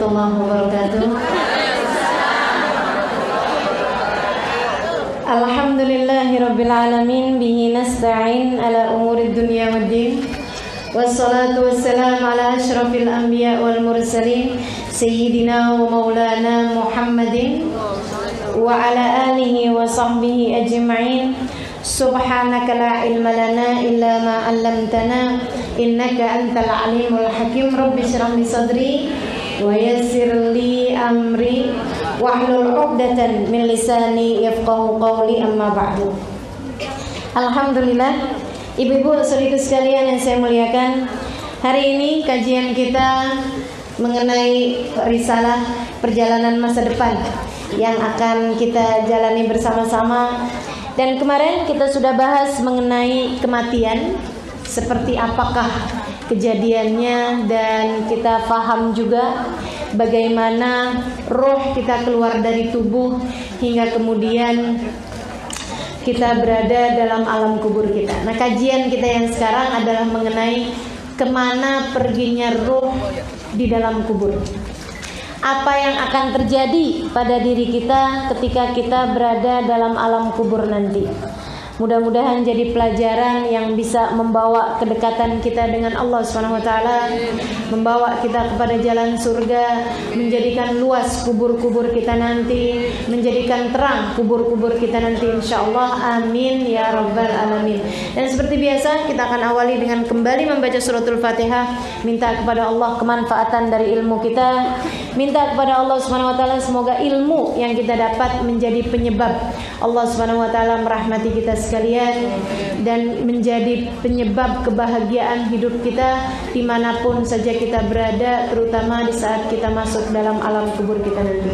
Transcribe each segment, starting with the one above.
warahmatullahi wabarakatuh. Alhamdulillahirabbil alamin bihi nasta'in ala umurid dunya waddin. Wassalatu wassalamu ala asyrafil anbiya wal mursalin sayyidina wa maulana Muhammadin wa ala alihi wa sahbihi ajma'in. Subhanaka la ilma lana illa ma 'allamtana innaka antal alimul hakim. Rabbi shrah li sadri wa yassir li amri wahlul 'uqdatan min lisani yafqahu qawli, amma ba'du. Alhamdulillah, ibu-ibu saudaraku sekalian yang saya muliakan, hari ini kajian kita mengenai risalah perjalanan masa depan yang akan kita jalani bersama-sama. Dan kemarin kita sudah bahas mengenai kematian, seperti apakah kejadiannya, dan kita paham juga bagaimana roh kita keluar dari tubuh hingga kemudian kita berada dalam alam kubur kita. Nah, kajian kita yang sekarang adalah mengenai kemana perginya roh di dalam kubur. Apa yang akan terjadi pada diri kita ketika kita berada dalam alam kubur nanti. Mudah-mudahan jadi pelajaran yang bisa membawa kedekatan kita dengan Allah Subhanahu wa taala, membawa kita kepada jalan surga, menjadikan luas kubur-kubur kita nanti, menjadikan terang kubur-kubur kita nanti insyaallah. Amin ya rabbal alamin. Dan seperti biasa kita akan awali dengan kembali membaca suratul Fatihah, minta kepada Allah kemanfaatan dari ilmu kita, minta kepada Allah Subhanahu wa taala semoga ilmu yang kita dapat menjadi penyebab Allah Subhanahu wa taala merahmati kita sekalian dan menjadi penyebab kebahagiaan hidup kita dimanapun saja kita berada, terutama di saat kita masuk dalam alam kubur kita nanti.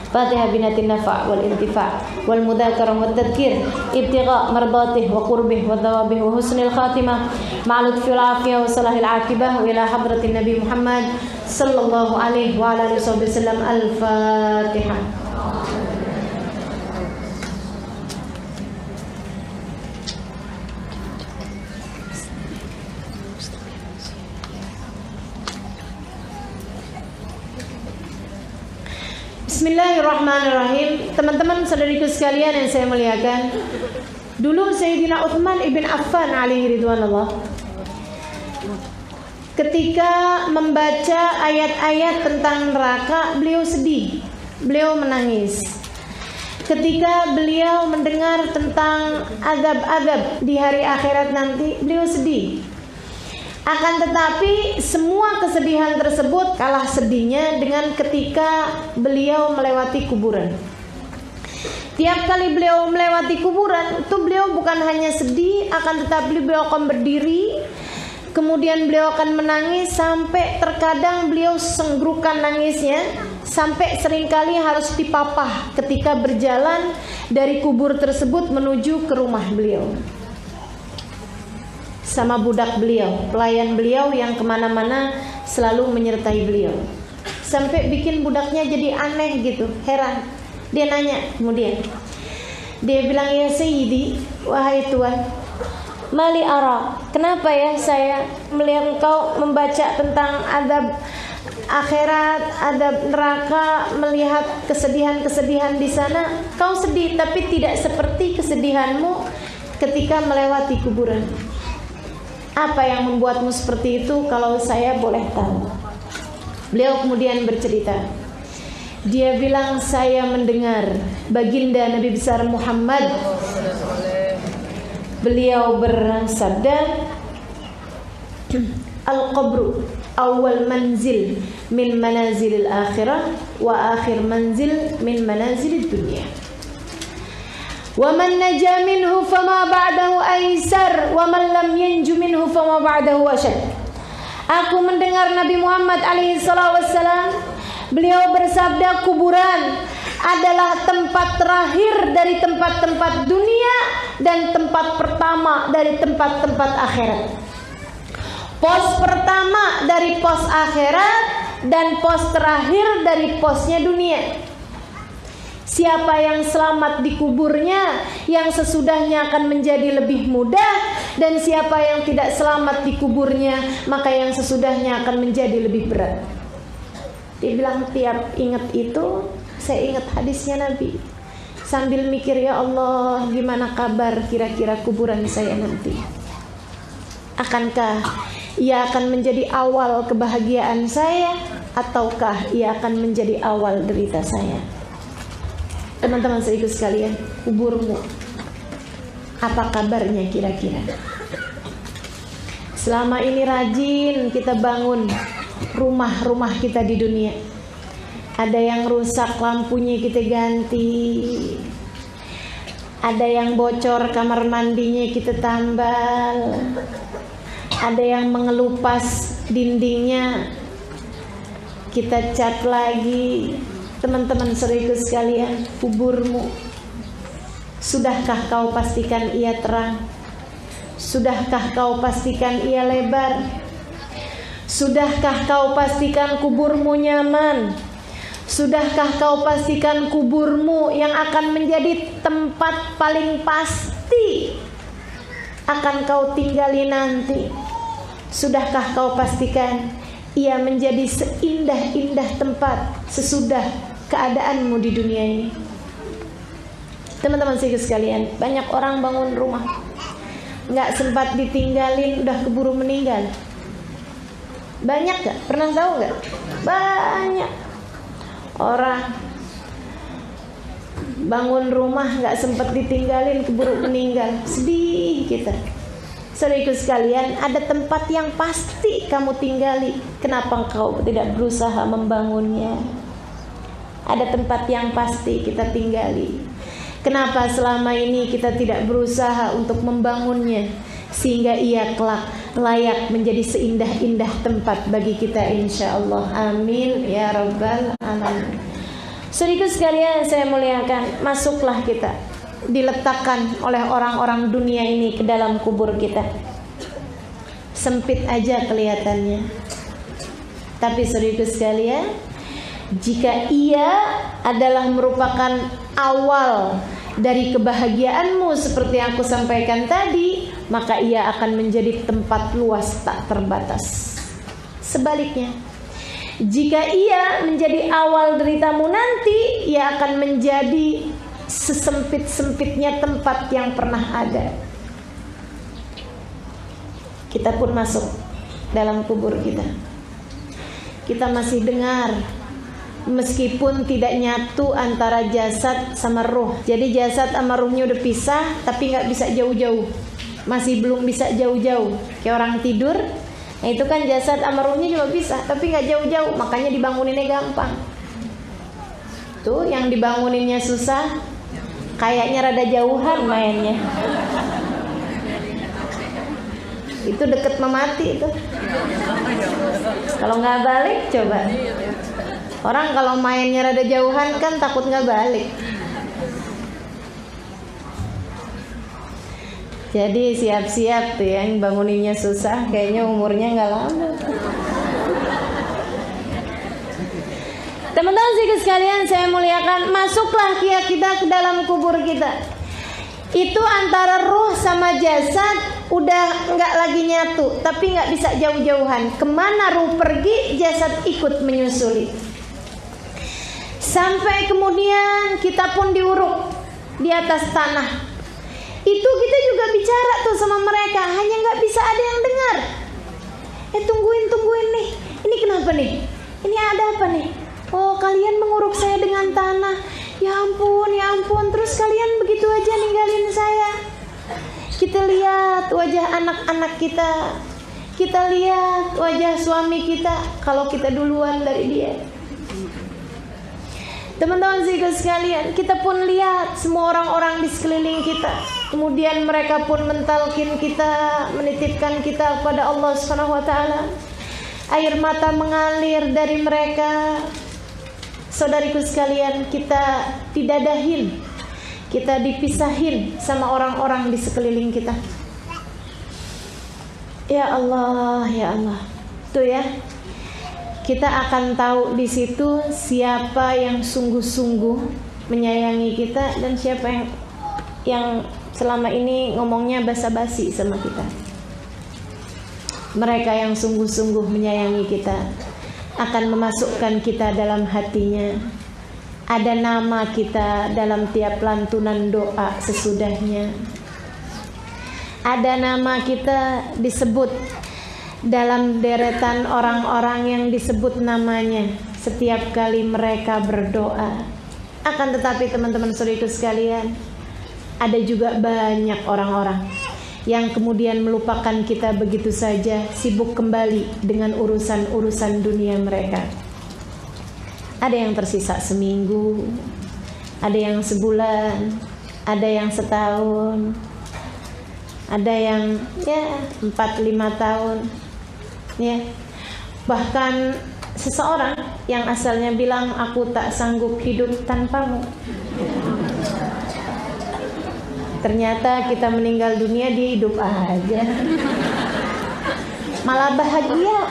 Fatihah binatin nafa' wal intifa' wal mudzakarah wal tadhkir ibtigha' mardatih wa qurbih wa thawabih wa husnil khatimah ma'al lutfi wal afiyah wa salahil aqibah wa ila hadratin Nabi Muhammad sallallahu alaihi wa alihi wasallam. Al-Fatihah. Bismillahirrahmanirrahim. Teman-teman saudariku sekalian yang saya muliakan, dulu Sayyidina Utsman ibn Affan alaihi ridwanullah, ketika membaca ayat-ayat tentang neraka, beliau sedih, beliau menangis. Ketika beliau mendengar tentang azab-azab di hari akhirat nanti, beliau sedih. Akan tetapi semua kesedihan tersebut kalah sedihnya dengan ketika beliau melewati kuburan. Tiap kali beliau melewati kuburan itu beliau bukan hanya sedih, akan tetapi beliau akan berdiri, kemudian beliau akan menangis sampai terkadang beliau senggrukan nangisnya, sampai seringkali harus dipapah ketika berjalan dari kubur tersebut menuju ke rumah beliau sama budak beliau, pelayan beliau yang kemana-mana selalu menyertai beliau, sampai bikin budaknya jadi aneh gitu, heran. Dia nanya, kemudian dia bilang, ya Sayyidi, wahai Tuan, mali ara, kenapa ya saya melihat engkau membaca tentang adab akhirat, adab neraka, melihat kesedihan-kesedihan di sana, kau sedih tapi tidak seperti kesedihanmu ketika melewati kuburan. Apa yang membuatmu seperti itu kalau saya boleh tahu? Beliau kemudian bercerita. Dia bilang, saya mendengar baginda Nabi besar Muhammad, beliau bersabda, Al-qabru awal manzil min manazilil akhirah wa akhir manzil min manazilid dunia. Wa man naja minhu fama ba'dahu aisar wa man lam yanju minhu fama ba'dahu asyad. Aku mendengar Nabi Muhammad alaihi salatu wassalam, beliau bersabda, kuburan adalah tempat terakhir dari tempat-tempat dunia dan tempat pertama dari tempat-tempat akhirat. Pos pertama dari pos akhirat dan pos terakhir dari posnya dunia. Siapa yang selamat di kuburnya, yang sesudahnya akan menjadi lebih mudah, dan siapa yang tidak selamat di kuburnya, maka yang sesudahnya akan menjadi lebih berat. Dia bilang tiap ingat itu, saya ingat hadisnya Nabi. Sambil mikir, ya Allah, gimana kabar kira-kira kuburan saya nanti? Akankah ia akan menjadi awal kebahagiaan saya, ataukah ia akan menjadi awal derita saya? Teman-teman seiku sekalian, kuburmu apa kabarnya kira-kira? Selama ini rajin kita bangun rumah-rumah kita di dunia. Ada yang rusak, lampunya kita ganti. Ada yang bocor, kamar mandinya kita tambal. Ada yang mengelupas, dindingnya kita cat lagi. Teman-teman saudaraku sekalian, kuburmu, sudahkah kau pastikan ia terang? Sudahkah kau pastikan ia lebar? Sudahkah kau pastikan kuburmu nyaman? Sudahkah kau pastikan kuburmu yang akan menjadi tempat paling pasti akan kau tinggali nanti? Sudahkah kau pastikan ia menjadi seindah-indah tempat sesudah keadaanmu di dunia ini? Teman-teman sekalian, banyak orang bangun rumah nggak sempat ditinggalin udah keburu meninggal. Banyak gak? Pernah tahu gak? Banyak orang bangun rumah nggak sempat ditinggalin keburu meninggal. Sedih kita. Saudaraku sekalian, ada tempat yang pasti kamu tinggali. Kenapa engkau tidak berusaha membangunnya? Ada tempat yang pasti kita tinggali. Kenapa selama ini kita tidak berusaha untuk membangunnya sehingga ia kelak layak menjadi seindah-indah tempat bagi kita, insyaallah. Amin ya rabbal alamin. Saudaraku sekalian saya muliakan, masuklah kita, diletakkan oleh orang-orang dunia ini ke dalam kubur kita. Sempit aja kelihatannya, tapi saudaraku sekalian, jika ia adalah merupakan awal dari kebahagiaanmu seperti yang aku sampaikan tadi, maka ia akan menjadi tempat luas tak terbatas. Sebaliknya, jika ia menjadi awal deritamu nanti, ia akan menjadi sesempit-sempitnya tempat yang pernah ada. Kita pun masuk dalam kubur kita. Kita masih dengar, meskipun tidak nyatu antara jasad sama ruh. Jadi jasad sama ruhnya udah pisah, tapi nggak bisa jauh-jauh. Masih belum bisa jauh-jauh. Kayak orang tidur, nah itu kan jasad sama ruhnya juga pisah, tapi nggak jauh-jauh. Makanya dibanguninnya gampang. Tuh yang dibanguninnya susah, kayaknya rada jauhan mainnya. Itu deket memati itu. Kalau nggak balik coba. Orang kalau mainnya rada jauhan kan takut nggak balik. Jadi siap-siap tuh yang banguninnya susah, kayaknya umurnya nggak lama. Teman-teman sekalian saya muliakan, masuklah kita ke dalam kubur kita. Itu antara ruh sama jasad udah nggak lagi nyatu, tapi nggak bisa jauh-jauhan. Kemana ruh pergi, jasad ikut menyusuli. Sampai kemudian kita pun diuruk di atas tanah. Itu kita juga bicara tuh sama mereka, hanya nggak bisa ada yang dengar. Tungguin nih, ini kenapa nih? Ini ada apa nih? Oh, kalian menguruk saya dengan tanah. Ya ampun, terus kalian begitu aja ninggalin saya. Kita lihat wajah anak-anak kita, kita lihat wajah suami kita kalau kita duluan dari dia. Teman-teman sekalian, kita pun lihat semua orang-orang di sekeliling kita. Kemudian mereka pun mentalkin kita, menitipkan kita kepada Allah Subhanahu wa taala. Air mata mengalir dari mereka. Saudariku sekalian, kita didadahin, kita dipisahin sama orang-orang di sekeliling kita. Ya Allah, ya Allah. Tuh ya. Kita akan tahu di situ siapa yang sungguh-sungguh menyayangi kita dan siapa yang selama ini ngomongnya basa-basi sama kita. Mereka yang sungguh-sungguh menyayangi kita akan memasukkan kita dalam hatinya. Ada nama kita dalam tiap lantunan doa sesudahnya. Ada nama kita disebut dalam deretan orang-orang yang disebut namanya setiap kali mereka berdoa. Akan tetapi teman-teman saudaraku sekalian, ada juga banyak orang-orang yang kemudian melupakan kita begitu saja, sibuk kembali dengan urusan-urusan dunia mereka. Ada yang tersisa seminggu, ada yang sebulan, ada yang setahun, ada yang 4-5 tahun, ya. Bahkan seseorang yang asalnya bilang aku tak sanggup hidup tanpamu, ternyata kita meninggal dunia dia hidup aja, malah bahagia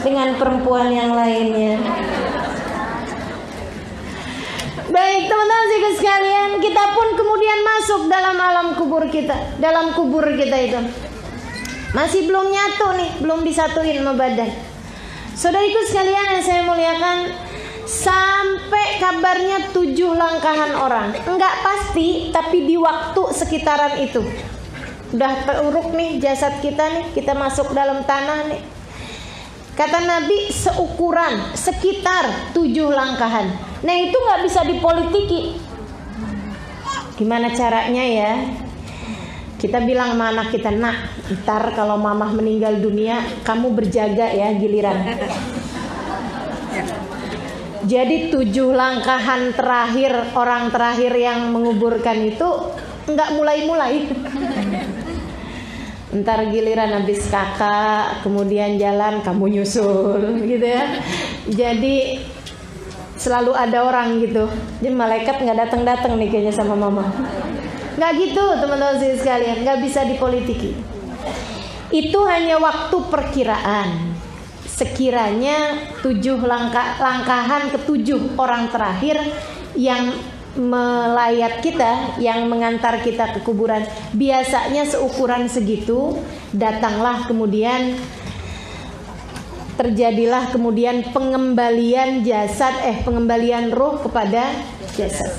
dengan perempuan yang lainnya. Baik teman-teman sekalian, kita pun kemudian masuk dalam alam kubur kita. Dalam kubur kita itu masih belum nyatu nih, belum disatuin sama badan. Saudariku sekalian yang saya muliakan, sampai kabarnya 7 langkahan orang. Enggak pasti, tapi di waktu sekitaran itu udah teruruk nih jasad kita nih, kita masuk dalam tanah nih. Kata Nabi seukuran sekitar 7 langkahan. Nah itu nggak bisa dipolitiki. Gimana caranya ya? Kita bilang sama anak kita, nak, ntar kalau mamah meninggal dunia, kamu berjaga ya giliran. Jadi 7 langkahan terakhir, orang terakhir yang menguburkan itu nggak mulai-mulai. Ntar giliran habis kakak, kemudian jalan, kamu nyusul, gitu ya. Jadi selalu ada orang gitu. Jadi malaikat nggak datang-datang nih kayaknya sama mama. Nggak gitu teman-teman sekalian, nggak bisa dipolitiki. Itu hanya waktu perkiraan. Sekiranya 7 langkahan ke-7 orang terakhir yang melayat kita, yang mengantar kita ke kuburan, biasanya seukuran segitu, datanglah kemudian terjadilah kemudian pengembalian jasad, pengembalian ruh kepada jasad.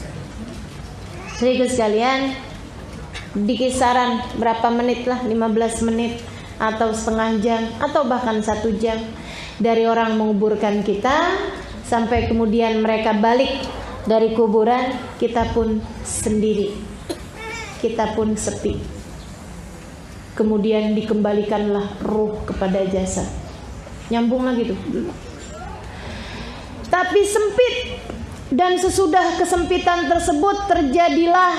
Saudara sekalian, di kisaran berapa menit lah, 15 menit atau setengah jam atau bahkan 1 jam dari orang menguburkan kita sampai kemudian mereka balik dari kuburan, kita pun sendiri, kita pun sepi. Kemudian dikembalikanlah ruh kepada jasad. Nyambung lagi tuh. Tapi sempit, dan sesudah kesempitan tersebut terjadilah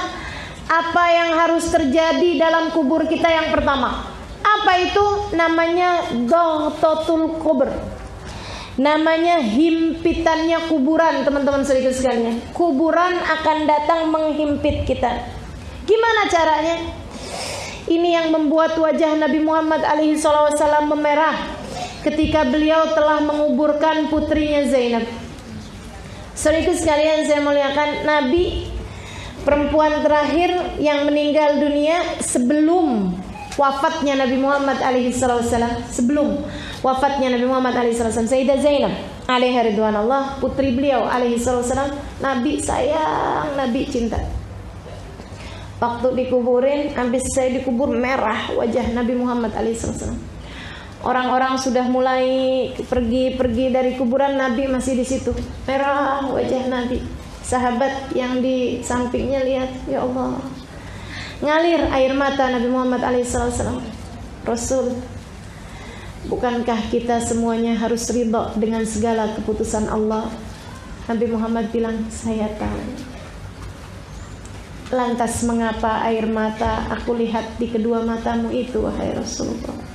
apa yang harus terjadi dalam kubur kita yang pertama. Apa itu? Namanya Dhaghatul Qubur. Namanya himpitannya kuburan, teman-teman saudara sekalian. Kuburan akan datang menghimpit kita. Gimana caranya? Ini yang membuat wajah Nabi Muhammad SAW memerah ketika beliau telah menguburkan putrinya Zainab. Saudara sekalian saya muliakan, Nabi perempuan terakhir yang meninggal dunia sebelum wafatnya Nabi Muhammad SAW, sebelum wafatnya Nabi Muhammad SAW, Sayyidah Zainab alaihi ridwanullah, putri beliau alaihi SAW, Nabi sayang, Nabi cinta. Waktu dikuburin, habis saya dikubur, merah wajah Nabi Muhammad SAW. Orang-orang sudah mulai pergi dari kuburan, Nabi masih di situ, merah wajah Nabi. Sahabat yang di sampingnya lihat, ya Allah, ngalir air mata Nabi Muhammad SAW. Rasul, bukankah kita semuanya harus ridha dengan segala keputusan Allah? Nabi Muhammad bilang, saya tahu. Lantas mengapa air mata aku lihat di kedua matamu itu, wahai Rasulullah?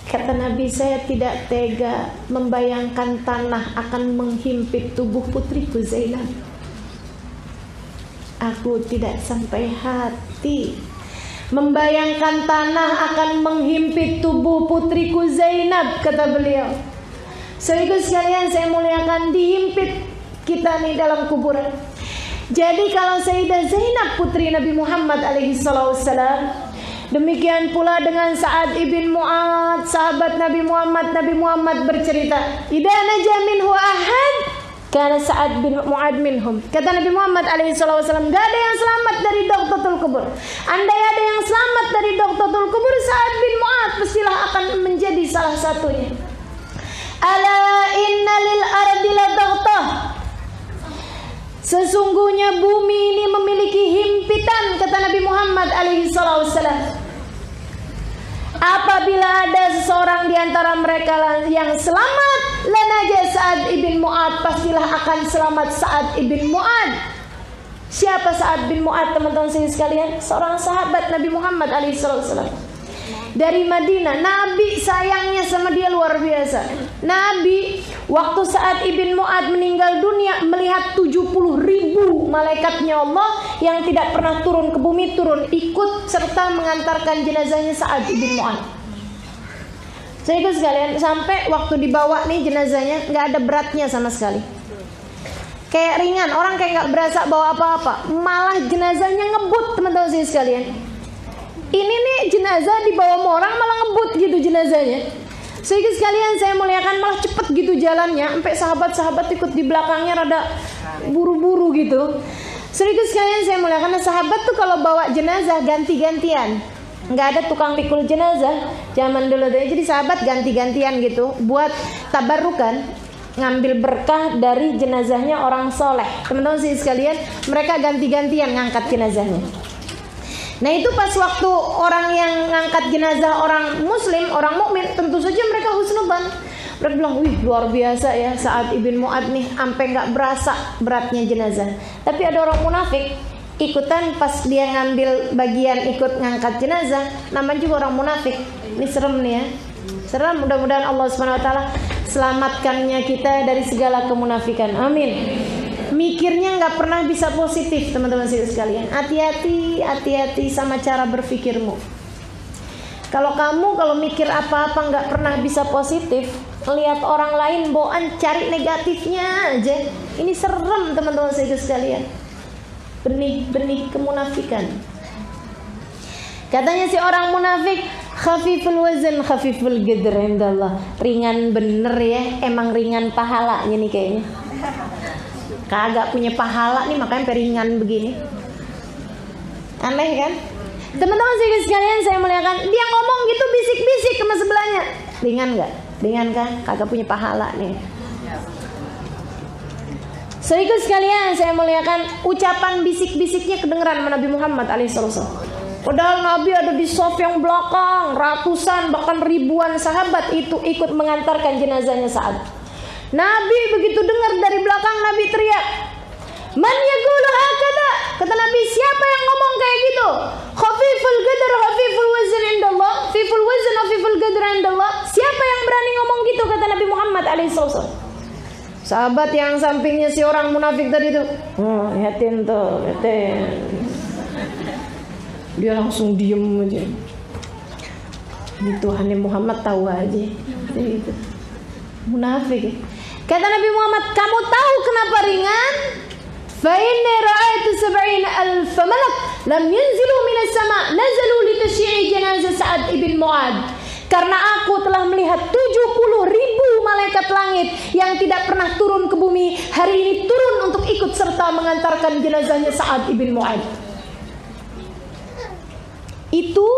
Kata Nabi, saya tidak tega membayangkan tanah akan menghimpit tubuh putriku Zainab. Aku tidak sampai hati membayangkan tanah akan menghimpit tubuh putriku Zainab, kata beliau. Saudara sekalian saya muliakan, dihimpit kita nih dalam kuburan. Jadi kalau Sayyidah Zainab putri Nabi Muhammad alaihi salam Demikian pula dengan Sa'ad ibn Mu'ad, sahabat Nabi Muhammad. Nabi Muhammad bercerita, "Idza naja minhu ahad, karena Sa'ad bin Mu'ad minhum." Kata Nabi Muhammad alaihissalam, gak ada yang selamat dari Doqtatul Kubur. Andai ada yang selamat dari Doqtatul Kubur, Sa'ad bin Mu'ad pastilah akan menjadi salah satunya. Ala inna lil ardi la Doqtah. Sesungguhnya bumi ini memiliki himpitan, kata Nabi Muhammad alaihissalam. Apabila ada seseorang di antara mereka yang selamat, lanaja Sa'ad ibn Mu'ad, pastilah akan selamat Sa'ad ibn Mu'ad. Siapa Sa'ad bin Mu'ad, teman-teman sekalian? Seorang sahabat Nabi Muhammad alaihissalam. Dari Madinah. Nabi sayangnya sama dia luar biasa. Nabi waktu Sa'ad ibn Mu'ad meninggal dunia melihat 70.000 malaikatnya Allah yang tidak pernah turun ke bumi, turun ikut serta mengantarkan jenazahnya Sa'ad ibn Mu'ad. Saya ikut sekalian, sampai waktu dibawa nih jenazahnya nggak ada beratnya sama sekali. Kayak ringan, orang kayak nggak berasa bawa apa-apa. Malah jenazahnya ngebut, teman-teman saya sekalian. Ini nih jenazah dibawa sama orang malah ngebut gitu jenazahnya. Sehingga sekalian saya muliakan, malah cepet gitu jalannya, sampai sahabat-sahabat ikut di belakangnya rada buru-buru gitu. Sehingga sekalian saya muliakan, sahabat tuh kalau bawa jenazah ganti-gantian. Nggak ada tukang pikul jenazah zaman dulu tuh. Jadi sahabat ganti-gantian gitu buat tabarukan, ngambil berkah dari jenazahnya orang soleh. Teman-teman sekalian, mereka ganti-gantian ngangkat jenazahnya. Nah itu pas waktu orang yang ngangkat jenazah orang muslim, orang mukmin, tentu saja mereka husnudzon. Mereka bilang, wih luar biasa ya Sa'ad ibn Mu'ad nih, sampai nggak berasa beratnya jenazah. Tapi ada orang munafik ikutan pas dia ngambil bagian ikut ngangkat jenazah, namanya juga orang munafik. Ini serem nih ya, serem. Mudah-mudahan Allah SWT selamatkannya kita dari segala kemunafikan. Amin. Mikirnya nggak pernah bisa positif, teman-teman sekalian. Hati-hati sama cara berpikirmu. Kalau mikir apa-apa nggak pernah bisa positif, lihat orang lain bawaan cari negatifnya aja. Ini serem, teman-teman sekalian. Benih-benih kemunafikan. Katanya si orang munafik, khafiful wazn khafiful qadr indallah. Ringan bener ya, emang ringan pahalanya nih kayaknya. Kagak punya pahala nih makanya peringan begini. Aneh kan? Teman-teman sekalian saya muliakan, dia ngomong gitu bisik-bisik sama sebelahnya. Ringan gak? Ringan kan? Kagak punya pahala nih. Saudara sekalian saya muliakan, ucapan bisik-bisiknya kedengeran sama Nabi Muhammad alaihissalam. Padahal Nabi ada di saf yang belakang, ratusan bahkan ribuan sahabat itu ikut mengantarkan jenazahnya Sa'ad. Nabi begitu dengar dari belakang, Nabi teriak, "Man yaqulu hakada?" Kata Nabi, siapa yang ngomong kayak gitu? Khafiful qadr khafiful wazn indallah, khafiful wazn khafiful qadr indallah. Siapa yang berani ngomong gitu? Kata Nabi Muhammad alaihissalam. Sahabat yang sampingnya si orang munafik tadi itu, lihatin tuh, lihatin. Dia langsung diem aja. Ini Tuhannya Muhammad tahu aja. Gitu. Munafik. Kata Nabi Muhammad, kamu tahu kenapa ringan? Fa inni ra'aitu 70,000 malak lam yanzilu minas sama' nazalu li tasyi'i janazah Sa'ad ibn Mu'ad. Karena aku telah melihat 70.000 malaikat langit yang tidak pernah turun ke bumi, hari ini turun untuk ikut serta mengantarkan jenazahnya Sa'ad ibn Mu'ad. Itu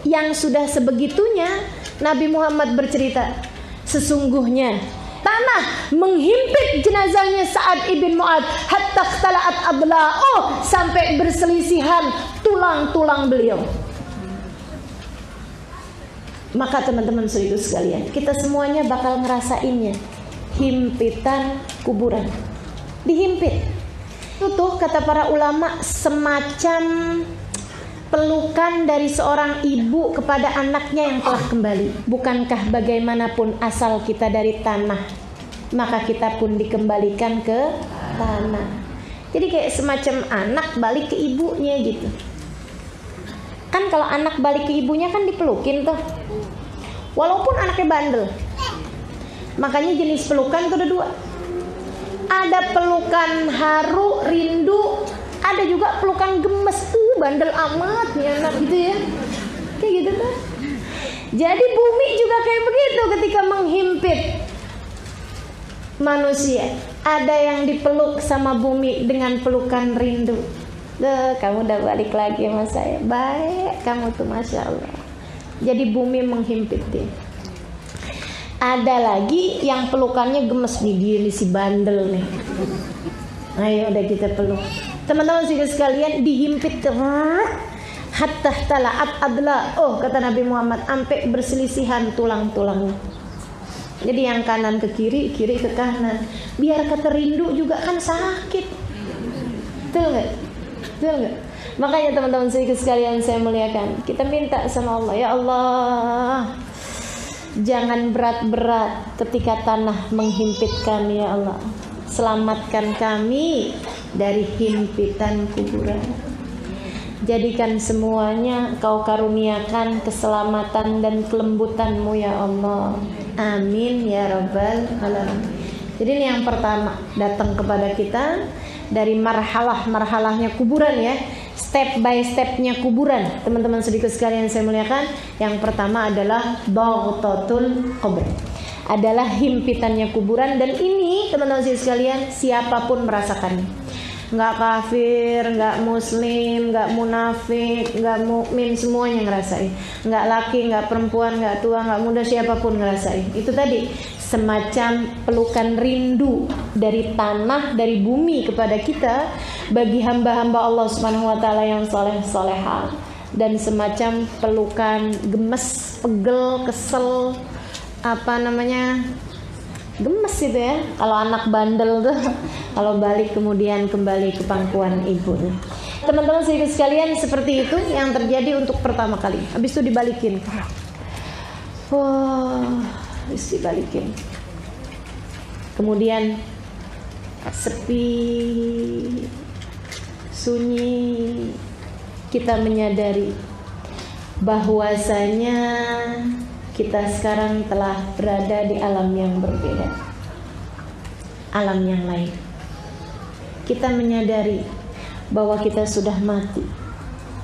yang sudah sebegitunya Nabi Muhammad bercerita, sesungguhnya tanah menghimpit jenazahnya Sa'ad ibn Mu'ad hatta khtala'at adla'uh, sampai berselisihan tulang-tulang beliau. Maka teman-teman saudara sekalian, kita semuanya bakal ngerasainnya, himpitan kuburan. Dihimpit. Itu tuh kata para ulama semacam pelukan dari seorang ibu kepada anaknya yang telah kembali. Bukankah bagaimanapun asal kita dari tanah, maka kita pun dikembalikan ke tanah. Jadi kayak semacam anak balik ke ibunya gitu. Kan kalau anak balik ke ibunya kan dipelukin tuh, walaupun anaknya bandel. Makanya jenis pelukan itu ada dua. Ada pelukan haru, rindu, ada juga pelukan gemes. Bandel amat nih anak gitu ya. Kayak gitu tuh. Jadi bumi juga kayak begitu ketika menghimpit manusia. Ada yang dipeluk sama bumi dengan pelukan rindu. Kamu udah balik lagi sama saya. Baik kamu tuh, Masya Allah. Jadi bumi menghimpit dia. Ada lagi yang pelukannya gemes nih, dia nih si bandel nih. Ayo udah kita peluk. Teman-teman sekalian, dihimpit hatta tala'at adla. Oh kata Nabi Muhammad, sampai berselisihan tulang-tulangnya. Jadi yang kanan ke kiri, kiri ke kanan. Biar kata rindu juga kan sakit. Betul nggak? Betul nggak? Makanya teman-teman sekalian saya muliakan, kita minta sama Allah, ya Allah, jangan berat-berat ketika tanah menghimpit kami, ya Allah. Selamatkan kami dari himpitan kuburan. Jadikan semuanya Kau karuniakan keselamatan dan kelembutan-Mu, ya Allah. Amin ya Rabbal Alamin. Jadi ini yang pertama datang kepada kita dari marhalah-marhalahnya kuburan ya. Step by stepnya kuburan. Teman-teman sedikit sekalian saya muliakan, yang pertama adalah dhaghtatul qabr, adalah himpitannya kuburan. Dan ini teman-teman sekalian, siapapun merasakannya, nggak kafir, nggak muslim, nggak munafik, nggak mukmin, semuanya ngerasain. Nggak laki, nggak perempuan, nggak tua, nggak muda, siapapun ngerasain. Itu tadi semacam pelukan rindu dari tanah, dari bumi kepada kita, bagi hamba-hamba Allah Subhanahu wa taala yang soleh-solehah, dan semacam pelukan gemes, pegel, kesel, gemes itu ya, kalau anak bandel tuh kalau balik kemudian kembali ke pangkuan ibunya. Teman-teman sedikit sekalian, seperti itu yang terjadi untuk pertama kali. Habis itu dibalikin. Habis dibalikin. Kemudian sepi, sunyi, kita menyadari bahwasanya kita sekarang telah berada di alam yang berbeda, alam yang lain. Kita menyadari bahwa kita sudah mati.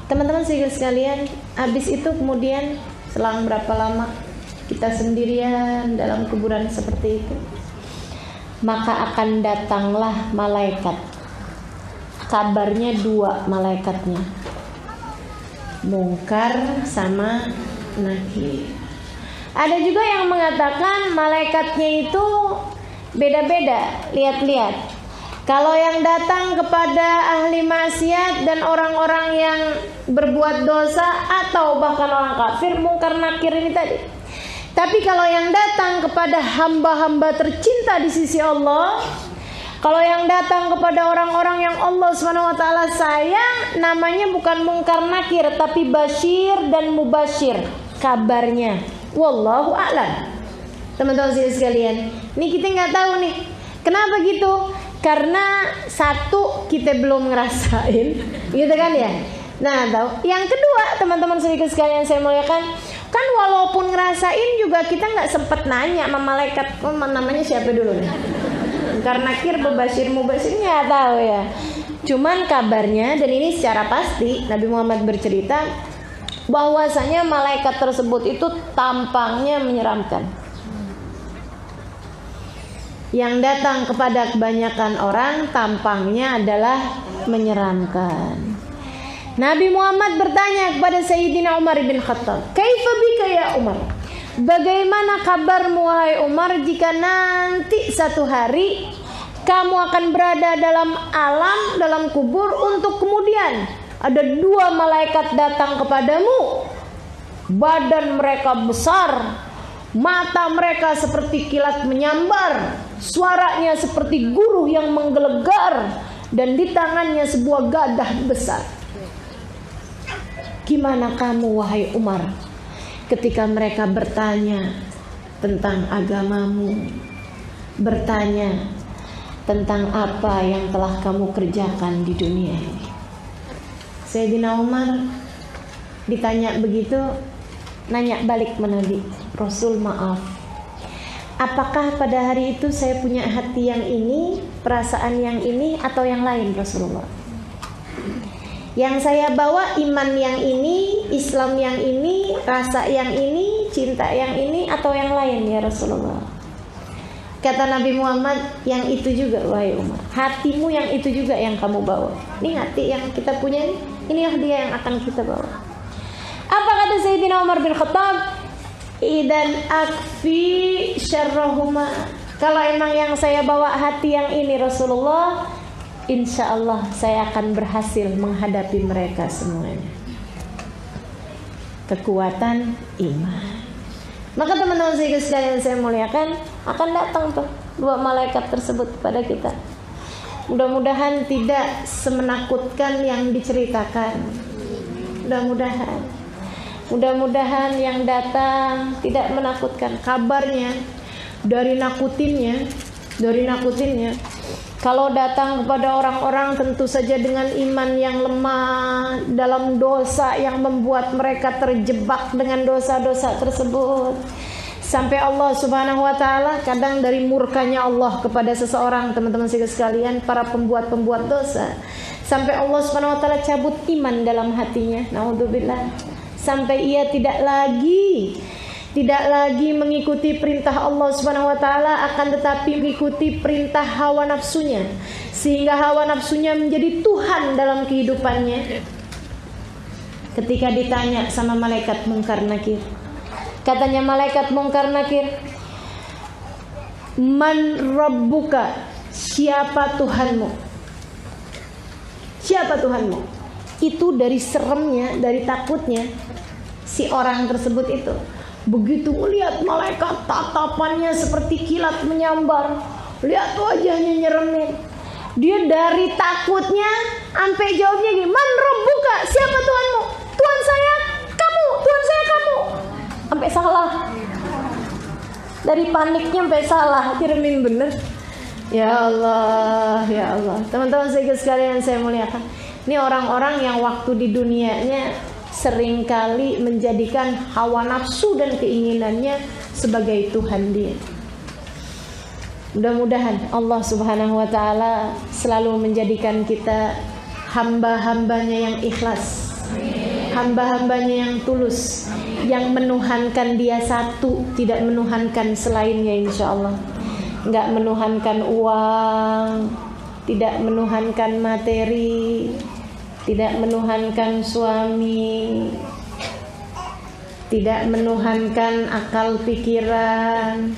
Teman-teman sekalian, habis itu kemudian selang berapa lama kita sendirian dalam kuburan seperti itu, maka akan datanglah malaikat. Kabarnya dua malaikatnya, Mungkar sama Nakir. Ada juga yang mengatakan malaikatnya itu beda-beda. Lihat-lihat. Kalau yang datang kepada ahli maksiat dan orang-orang yang berbuat dosa atau bahkan orang kafir, Mungkar Nakir ini tadi. Tapi kalau yang datang kepada hamba-hamba tercinta di sisi Allah, kalau yang datang kepada orang-orang yang Allah SWT sayang, namanya bukan Mungkar Nakir, tapi Bashir dan Mubashir kabarnya. Wallahu a'lam. Teman-teman sekalian, ini kita nggak tahu nih kenapa gitu. Karena satu, kita belum ngerasain, gitu kan ya. Nah, tahu. Yang kedua, teman-teman sedikit sekalian saya muliakan, kan walaupun ngerasain juga kita nggak sempet nanya sama malaikat, namanya siapa dulu nih. Karena Nakir, Bashir, Mubashir nggak tahu ya. Cuman kabarnya, dan ini secara pasti Nabi Muhammad bercerita bahwasanya malaikat tersebut itu tampangnya menyeramkan. Yang datang kepada kebanyakan orang tampangnya adalah menyeramkan. Nabi Muhammad bertanya kepada Sayyidina Umar bin Khattab, "Kaifa bika ya Umar? Bagaimana kabarmu wahai Umar jika nanti satu hari kamu akan berada dalam alam, dalam kubur, untuk kemudian ada dua malaikat datang kepadamu. Badan mereka besar, mata mereka seperti kilat menyambar, suaranya seperti guruh yang menggelegar, dan di tangannya sebuah gadah besar. Gimana kamu wahai Umar ketika mereka bertanya tentang agamamu, bertanya tentang apa yang telah kamu kerjakan di dunia ini?" Sayyidina Umar ditanya begitu, nanya balik sama Nabi, "Rasul, maaf, apakah pada hari itu saya punya hati yang ini, perasaan yang ini, atau yang lain Rasulullah?" Yang saya bawa iman yang ini, Islam yang ini, rasa yang ini, cinta yang ini, atau yang lain ya Rasulullah? Kata Nabi Muhammad, yang itu juga wahai Umar. Hatimu yang itu juga yang kamu bawa. Ini hati yang kita punya ini, inilah dia yang akan kita bawa. Apa kata Sayyidina Umar bin Khattab? Idan akfi syarrahuma. Kalau emang yang saya bawa hati yang ini Rasulullah, insya Allah saya akan berhasil menghadapi mereka semuanya. Kekuatan iman. Maka teman-teman sekalian saya muliakan, akan datang tuh dua malaikat tersebut kepada kita. Mudah-mudahan tidak semenakutkan yang diceritakan. Mudah-mudahan yang datang tidak menakutkan. Kabarnya dari nakutinnya, kalau datang kepada orang-orang tentu saja dengan iman yang lemah, dalam dosa yang membuat mereka terjebak dengan dosa-dosa tersebut, sampai Allah Subhanahu wa taala, kadang dari murkanya Allah kepada seseorang, teman-teman sekalian, para pembuat dosa, sampai Allah Subhanahu wa taala cabut iman dalam hatinya, naudzubillah, sampai ia tidak lagi mengikuti perintah Allah Subhanahu wa taala, akan tetapi mengikuti perintah hawa nafsunya, sehingga hawa nafsunya menjadi Tuhan dalam kehidupannya. Ketika ditanya sama malaikat Munkar Nakir, katanya malaikat Munkar Nakir, "Man rabbuka?" Siapa Tuhanmu? Siapa Tuhanmu? Itu dari seremnya, dari takutnya si orang tersebut itu. Begitu melihat malaikat, tatapannya seperti kilat menyambar, lihat wajahnya nyeremin. Dia dari takutnya sampai jawabnya gini, "Man rabbuka?" Siapa Tuhanmu? Tuhan saya kamu, Tuhan saya kamu. Sampai salah. Dari paniknya sampai salah, diremin bener. Ya Allah, ya Allah. Teman-teman sekalian saya muliakan. Ini orang-orang yang waktu di dunianya seringkali menjadikan hawa nafsu dan keinginannya sebagai Tuhan dia. Mudah-mudahan Allah Subhanahu wa taala selalu menjadikan kita hamba-hambanya yang ikhlas, hamba-hambanya yang tulus, yang menuhankan dia satu, tidak menuhankan selainnya, insya Allah. Enggak menuhankan uang, tidak menuhankan materi, tidak menuhankan suami, tidak menuhankan akal pikiran,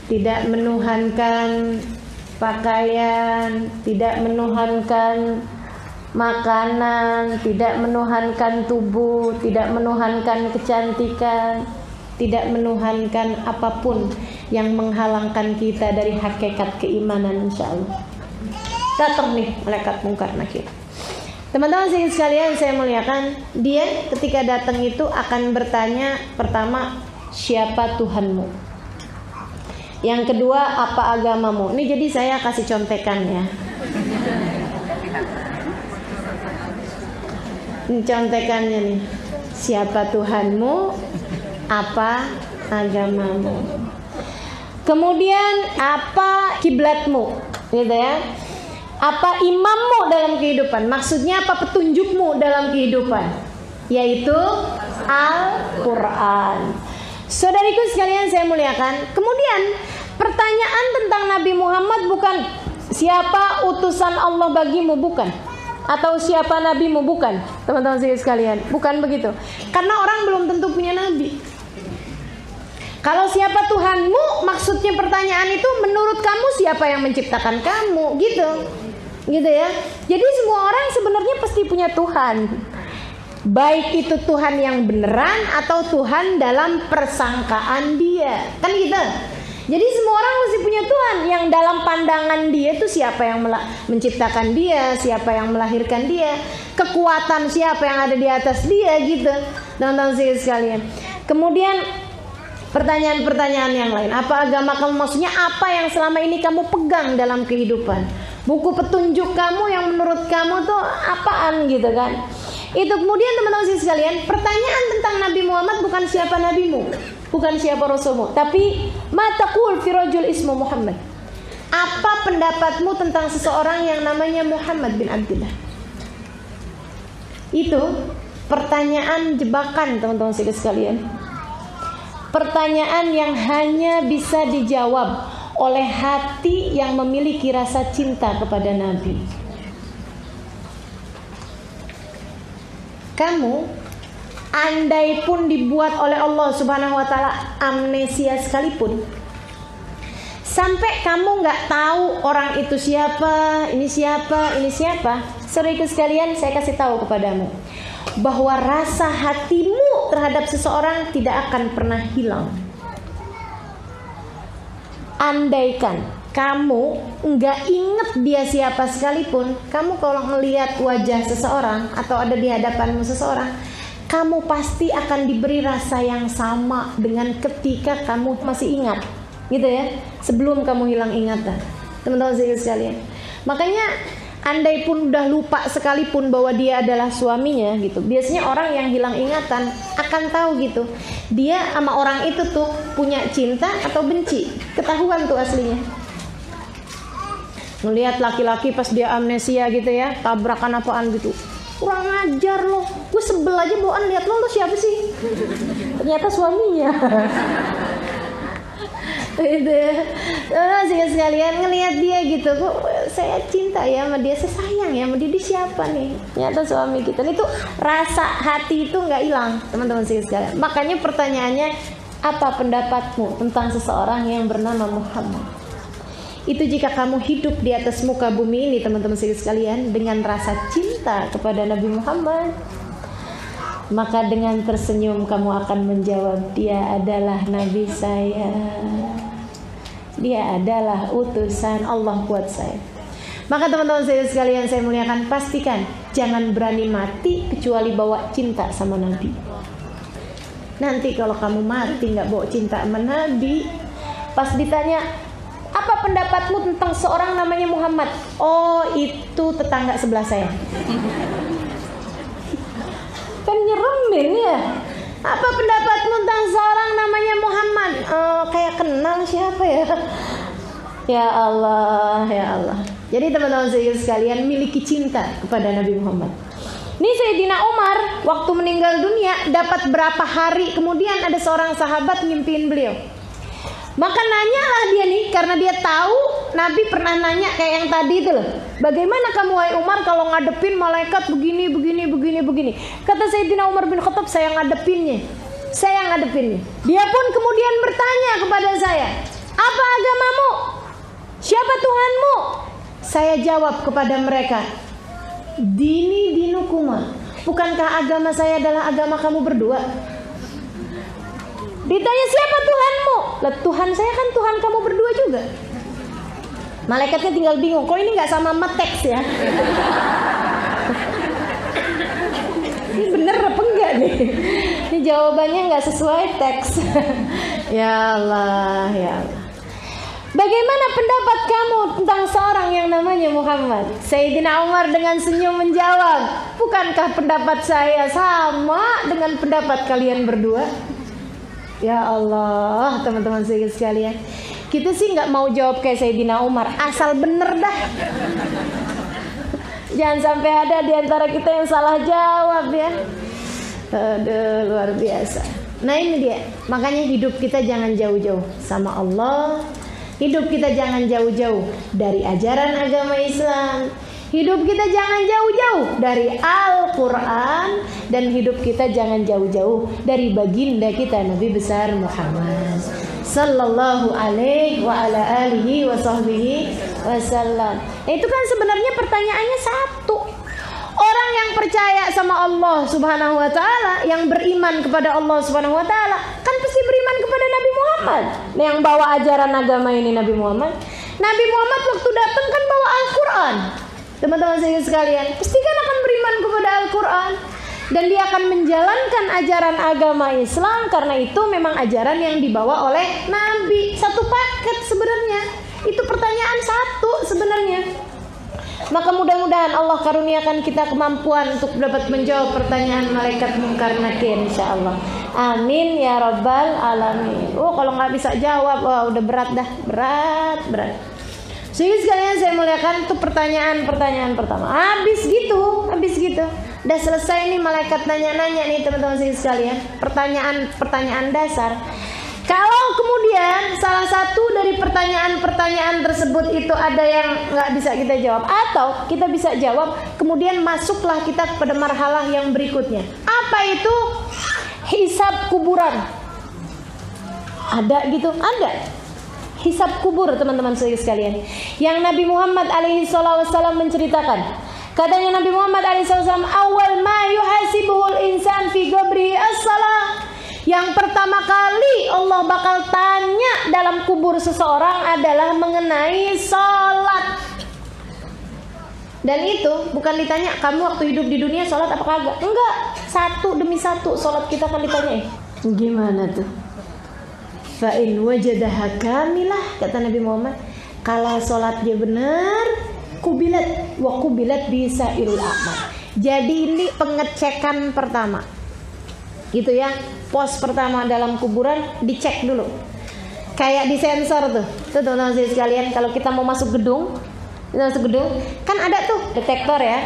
tidak menuhankan pakaian, tidak menuhankan makanan, tidak menuhankan tubuh, tidak menuhankan kecantikan, tidak menuhankan apapun yang menghalangkan kita dari hakikat keimanan, insyaallah. Datang nih malaikat Munkar Nakir. Teman-teman sekalian saya muliakan, dia ketika datang itu akan bertanya pertama, siapa Tuhanmu? Yang kedua, apa agamamu? Ini jadi saya kasih contekan ya. Ini contekannya nih. Siapa Tuhanmu? Apa agamamu? Kemudian apa kiblatmu? Gitu ya. Apa imammu dalam kehidupan? Maksudnya apa petunjukmu dalam kehidupan? Yaitu Al-Quran. Saudariku sekalian saya muliakan. Kemudian pertanyaan tentang Nabi Muhammad bukan siapa utusan Allah bagimu, bukan. Atau siapa nabimu, bukan. Teman-teman sekalian, bukan begitu. Karena orang belum tentu punya nabi. Kalau siapa Tuhanmu, maksudnya pertanyaan itu menurut kamu siapa yang menciptakan kamu, gitu ya. Jadi semua orang sebenarnya pasti punya Tuhan, baik itu Tuhan yang beneran atau Tuhan dalam persangkaan dia, kan gitu. Jadi semua orang mesti punya Tuhan yang dalam pandangan dia itu siapa yang menciptakan dia, siapa yang melahirkan dia, kekuatan siapa yang ada di atas dia, gitu. Teman-teman sekalian. Kemudian pertanyaan-pertanyaan yang lain, apa agama kamu, maksudnya apa yang selama ini kamu pegang dalam kehidupan, buku petunjuk kamu yang menurut kamu tuh apaan, gitu kan. Itu kemudian teman-teman sekalian, pertanyaan tentang Nabi Muhammad bukan siapa nabimu, bukan siapa rasulmu, tapi ma taqul fi rajul ismu Muhammad. Apa pendapatmu tentang seseorang yang namanya Muhammad bin Abdullah? Itu pertanyaan jebakan, teman-teman sekalian. Pertanyaan yang hanya bisa dijawab oleh hati yang memiliki rasa cinta kepada Nabi. Kamu, andai pun dibuat oleh Allah Subhanahu wa Ta'ala amnesia sekalipun, sampai kamu nggak tahu orang itu siapa, ini siapa, ini siapa, saudara sekalian, saya kasih tahu kepadamu bahwa rasa hatimu terhadap seseorang tidak akan pernah hilang. Andaikan kamu nggak inget dia siapa sekalipun, kamu kalau melihat wajah seseorang atau ada di hadapanmu seseorang, kamu pasti akan diberi rasa yang sama dengan ketika kamu masih ingat, gitu ya, sebelum kamu hilang ingatan, teman-teman sekalian. Makanya andai pun udah lupa sekalipun bahwa dia adalah suaminya gitu, biasanya orang yang hilang ingatan akan tahu gitu, dia sama orang itu tuh punya cinta atau benci, ketahuan tuh aslinya. Ngelihat laki-laki pas dia amnesia gitu ya, tabrakan apaan gitu, kurang ajar loh, gue sebel aja bawaan lihat lo siapa sih, ternyata suaminya. Itu ya, sekalian ngelihat dia gitu, kok saya cinta ya sama dia, saya sayang ya sama dia, siapa nih, ternyata suami kita. Itu rasa hati itu nggak hilang, teman-teman sekalian. Makanya pertanyaannya, apa pendapatmu tentang seseorang yang bernama Muhammad? Itu jika kamu hidup di atas muka bumi ini, teman-teman sekalian, dengan rasa cinta kepada Nabi Muhammad, maka dengan tersenyum kamu akan menjawab, dia adalah Nabi saya, dia adalah utusan Allah buat saya. Maka teman-teman saya sekalian, saya muliakan, pastikan jangan berani mati kecuali bawa cinta sama Nabi. Nanti kalau kamu mati nggak bawa cinta sama Nabi, pas ditanya, apa pendapatmu tentang seorang namanya Muhammad? Oh, itu tetangga sebelah saya. Kan nyeremin ya. Apa pendapatmu tentang seorang namanya Muhammad? Kayak kenal siapa ya? Ya Allah, ya Allah. Jadi teman-teman sekalian, miliki cinta kepada Nabi Muhammad. Ini Sayyidina Umar waktu meninggal dunia, dapat berapa hari kemudian ada seorang sahabat ngimpiin beliau. Maka nanyalah dia nih, karena dia tahu Nabi pernah nanya kayak yang tadi itu loh. Bagaimana kamu wahai Umar kalau ngadepin malaikat begini. Kata Sayyidina Umar bin Khattab, saya ngadepinnya. Dia pun kemudian bertanya kepada saya, apa agamamu? Siapa Tuhanmu? Saya jawab kepada mereka, dini dinukuma. Bukankah agama saya adalah agama kamu berdua? Ditanya siapa Tuhanmu? Lah, Tuhan saya kan Tuhan kamu berdua juga. Malaikatnya tinggal bingung, kok ini nggak sama teks ya? Ini bener apa enggak nih? Ini jawabannya nggak sesuai teks. Ya Allah, ya Allah. Bagaimana pendapat kamu tentang seorang yang namanya Muhammad? Sayyidina Umar dengan senyum menjawab, bukankah pendapat saya sama dengan pendapat kalian berdua? Ya Allah, teman-teman sekalian, kita sih nggak mau jawab kayak Sayyidina Umar, asal bener dah. Jangan sampai ada di antara kita yang salah jawab ya. Aduh, luar biasa. Nah ini dia, makanya hidup kita jangan jauh-jauh sama Allah. Hidup kita jangan jauh-jauh dari ajaran agama Islam. Hidup kita jangan jauh-jauh dari Al-Quran. Dan hidup kita jangan jauh-jauh dari baginda kita Nabi besar Muhammad sallallahu alaihi wa ala alihi wa sahbihi wasallam. Nah, itu kan sebenarnya pertanyaannya satu. Orang yang percaya sama Allah subhanahu wa ta'ala, yang beriman kepada Allah subhanahu wa ta'ala, kan pasti beriman kepada Nabi Muhammad. Nah, yang bawa ajaran agama ini Nabi Muhammad. Nabi Muhammad waktu datang kan bawa Al-Quran. Teman-teman saya sekalian, pasti kan akan beriman kepada Al-Quran. Dan dia akan menjalankan ajaran agama Islam, karena itu memang ajaran yang dibawa oleh Nabi. Satu paket sebenarnya. Itu pertanyaan satu sebenarnya. Maka mudah-mudahan Allah karuniakan kita kemampuan untuk dapat menjawab pertanyaan malaikat Munkar Nakir, insyaallah. Amin ya rabbal alamin. Oh, kalau nggak bisa jawab, wah udah berat dah, berat. Jadi sekalian saya muliakan, itu pertanyaan pertama. Habis gitu. Udah selesai nih malaikat nanya-nanya nih teman-teman sekalian, pertanyaan dasar. Kalau kemudian salah satu dari pertanyaan-pertanyaan tersebut itu ada yang nggak bisa kita jawab, atau kita bisa jawab, kemudian masuklah kita pada marhalah yang berikutnya. Apa itu? Hisab kuburan. Ada gitu? Ada. Hisab kubur teman-teman sekalian. Yang Nabi Muhammad SAW menceritakan. Katanya Nabi Muhammad SAW, awal ma yuhasibuhul insan fi qabrihi as-salah. Yang pertama kali Allah bakal tanya dalam kubur seseorang adalah mengenai sholat. Dan itu bukan ditanya kamu waktu hidup di dunia sholat apa kagak. Enggak, satu demi satu sholat kita akan ditanyain. Gimana tuh? Fa in wajadaha kamilah, kata Nabi Muhammad, kalau sholat dia benar, kubilat wa kubilat bisa irul amal. Jadi ini pengecekan pertama. Gitu ya. Pos pertama dalam kuburan dicek dulu. Kayak di sensor tuh. Tuh teman-teman sekalian, kalau kita mau masuk gedung, kan ada tuh detektor ya.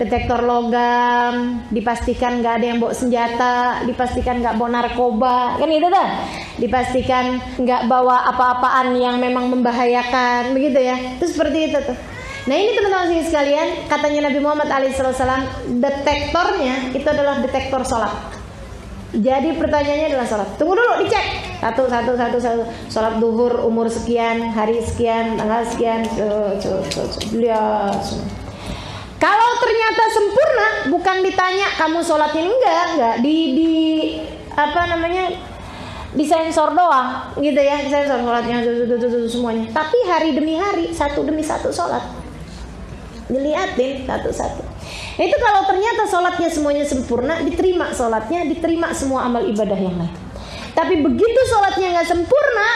Detektor logam, dipastikan nggak ada yang bawa senjata, dipastikan nggak bawa narkoba, kan itu tuh. Dipastikan nggak bawa apa-apaan yang memang membahayakan, begitu ya. Itu seperti itu tuh. Nah ini teman-teman sekalian, katanya Nabi Muhammad SAW, detektornya itu adalah detektor sholat. Jadi pertanyaannya adalah sholat. Tunggu dulu, dicek satu. Sholat duhur umur sekian, hari sekian, tanggal sekian. Lihat. Kalau ternyata sempurna, bukan ditanya kamu sholatnya enggak di sensor doang, gitu ya, di sensor sholatnya semuanya. Tapi hari demi hari, satu demi satu sholat, dilihatin satu-satu. Itu kalau ternyata sholatnya semuanya sempurna, diterima sholatnya, diterima semua amal ibadah yang lain. Tapi begitu sholatnya nggak sempurna,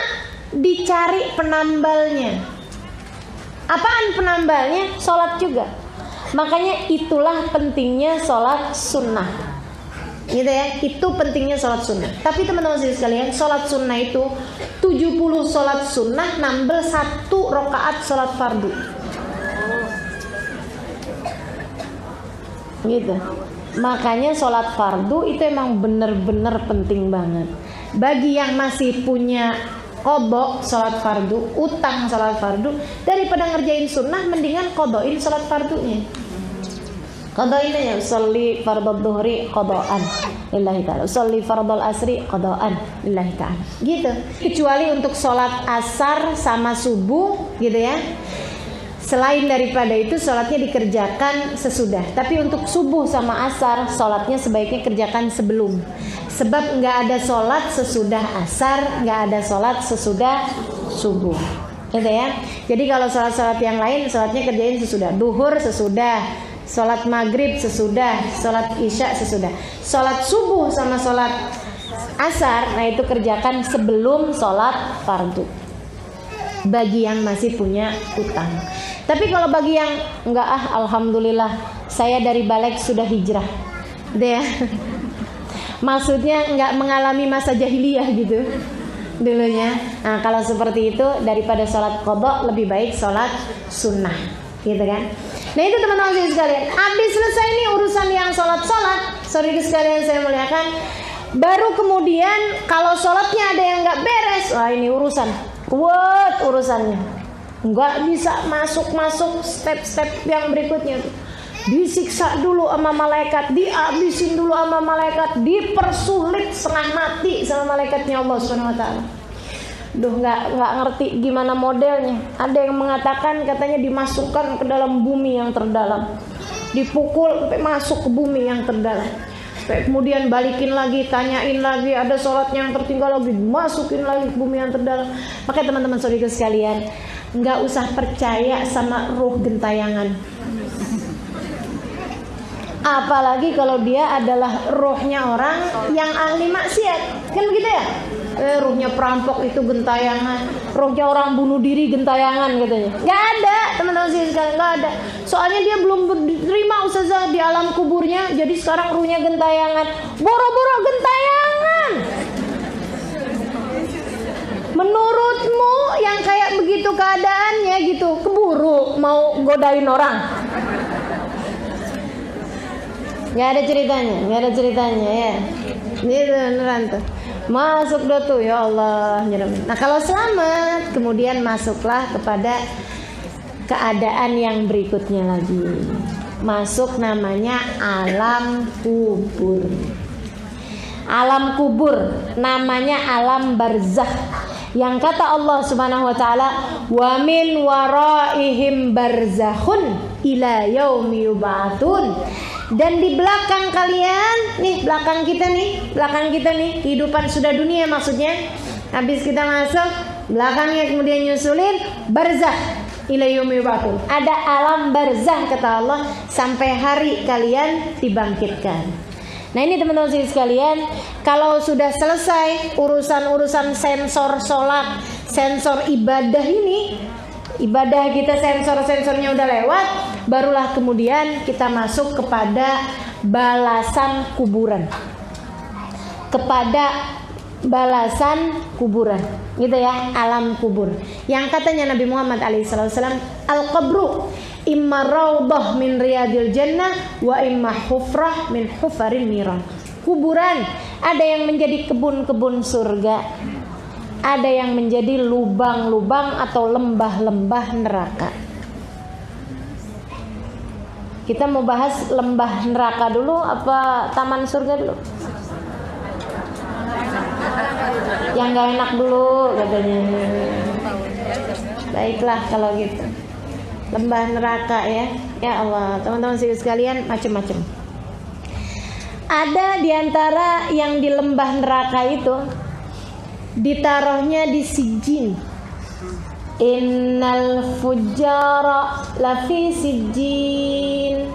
dicari penambalnya. Apaan penambalnya? Sholat juga. Makanya itulah pentingnya sholat sunnah, gitu ya. Itu pentingnya sholat sunnah. Tapi teman-teman sekalian, sholat sunnah itu 70 sholat sunnah nambel 1 rakaat sholat fardu. Gitu. Makanya sholat fardu itu emang bener-bener penting banget. Bagi yang masih punya qadha sholat fardu, utang sholat fardu, daripada ngerjain sunnah, mendingan qadhain sholat fardunya. Qadhain aja, usolli fardhu dhuhri qadhaan lillahi ta'ala, usolli fardhul asri qadhaan lillahi ta'ala. Gitu. Kecuali untuk sholat asar sama subuh, gitu ya. Selain daripada itu sholatnya dikerjakan sesudah. Tapi untuk subuh sama asar, sholatnya sebaiknya kerjakan sebelum. Sebab nggak ada sholat sesudah asar, nggak ada sholat sesudah subuh, gitu ya. Jadi kalau sholat-sholat yang lain, sholatnya kerjain sesudah. Duhur sesudah, sholat maghrib sesudah, sholat isya sesudah. Sholat subuh sama sholat asar, nah itu kerjakan sebelum sholat fardu. Bagi yang masih punya utang. Tapi kalau bagi yang enggak, alhamdulillah saya dari balik sudah hijrah, deh. Maksudnya enggak mengalami masa jahiliyah gitu dulunya. Nah kalau seperti itu, daripada sholat qadha lebih baik sholat sunnah, gitu kan. Nah itu teman-teman sekalian, habis selesai nih urusan yang sholat, sorry sekalian saya muliakan. Baru kemudian kalau sholatnya ada yang enggak beres, wah ini urusan kuat urusannya. Nggak bisa masuk step-step yang berikutnya tuh. Disiksa dulu sama malaikat, dihabisin dulu sama malaikat, dipersulit setengah mati sama malaikatnya Allah Subhanahu wa taala. Duh, nggak ngerti gimana modelnya. Ada yang mengatakan katanya dimasukkan ke dalam bumi yang terdalam, dipukul sampai masuk ke bumi yang terdalam. Kemudian balikin lagi, tanyain lagi, ada sholatnya yang tertinggal lagi, masukin lagi ke bumi yang terdalam. Makanya teman-teman saudara sekalian, nggak usah percaya sama ruh gentayangan. Apalagi kalau dia adalah ruhnya orang yang ahli maksiat, kan begitu ya? Ruhnya perampok itu gentayangan, ruhnya orang bunuh diri gentayangan katanya. Nggak ada, teman-teman sekalian, nggak ada. Soalnya dia belum diterima ustazah di alam kuburnya, jadi sekarang ruhnya gentayangan. Boro-boro gentayangan. Menurutmu yang kayak begitu keadaannya gitu, keburu mau godain orang? Nggak ada ceritanya ya. Ini beneran tuh. Masuk dah tuh, ya Allah. Nah kalau selamat, kemudian masuklah kepada keadaan yang berikutnya lagi. Masuk namanya alam kubur. Alam kubur namanya alam barzakh. Yang kata Allah Subhanahu wa taala, "Wa min waraihim barzakhun ila yaumi yub'atsun." Dan di belakang kalian, nih belakang kita nih, kehidupan sudah dunia maksudnya. Habis kita masuk, belakangnya kemudian nyusulin barzakh ila yaumi yub'atsun. Ada alam barzakh kata Allah sampai hari kalian dibangkitkan. Nah ini teman-teman sekalian, kalau sudah selesai urusan-urusan sensor sholat, sensor ibadah ini, ibadah kita sensor-sensornya udah lewat, barulah kemudian kita masuk kepada balasan kuburan. Kepada balasan kuburan, gitu ya, alam kubur. Yang katanya Nabi Muhammad SAW, al-qabru imma raudhah min riyadil jannah wa imma hufrah min hufaril niran. Kuburan ada yang menjadi kebun-kebun surga, ada yang menjadi lubang-lubang atau lembah-lembah neraka. Kita mau bahas lembah neraka dulu apa taman surga dulu? Yang gak enak dulu katanya. Baiklah kalau gitu. Lembah neraka ya. Ya Allah, teman-teman sekalian, macam-macam. Ada diantara yang di lembah neraka itu ditaruhnya di sijin. Innal fujjara lafi sijin.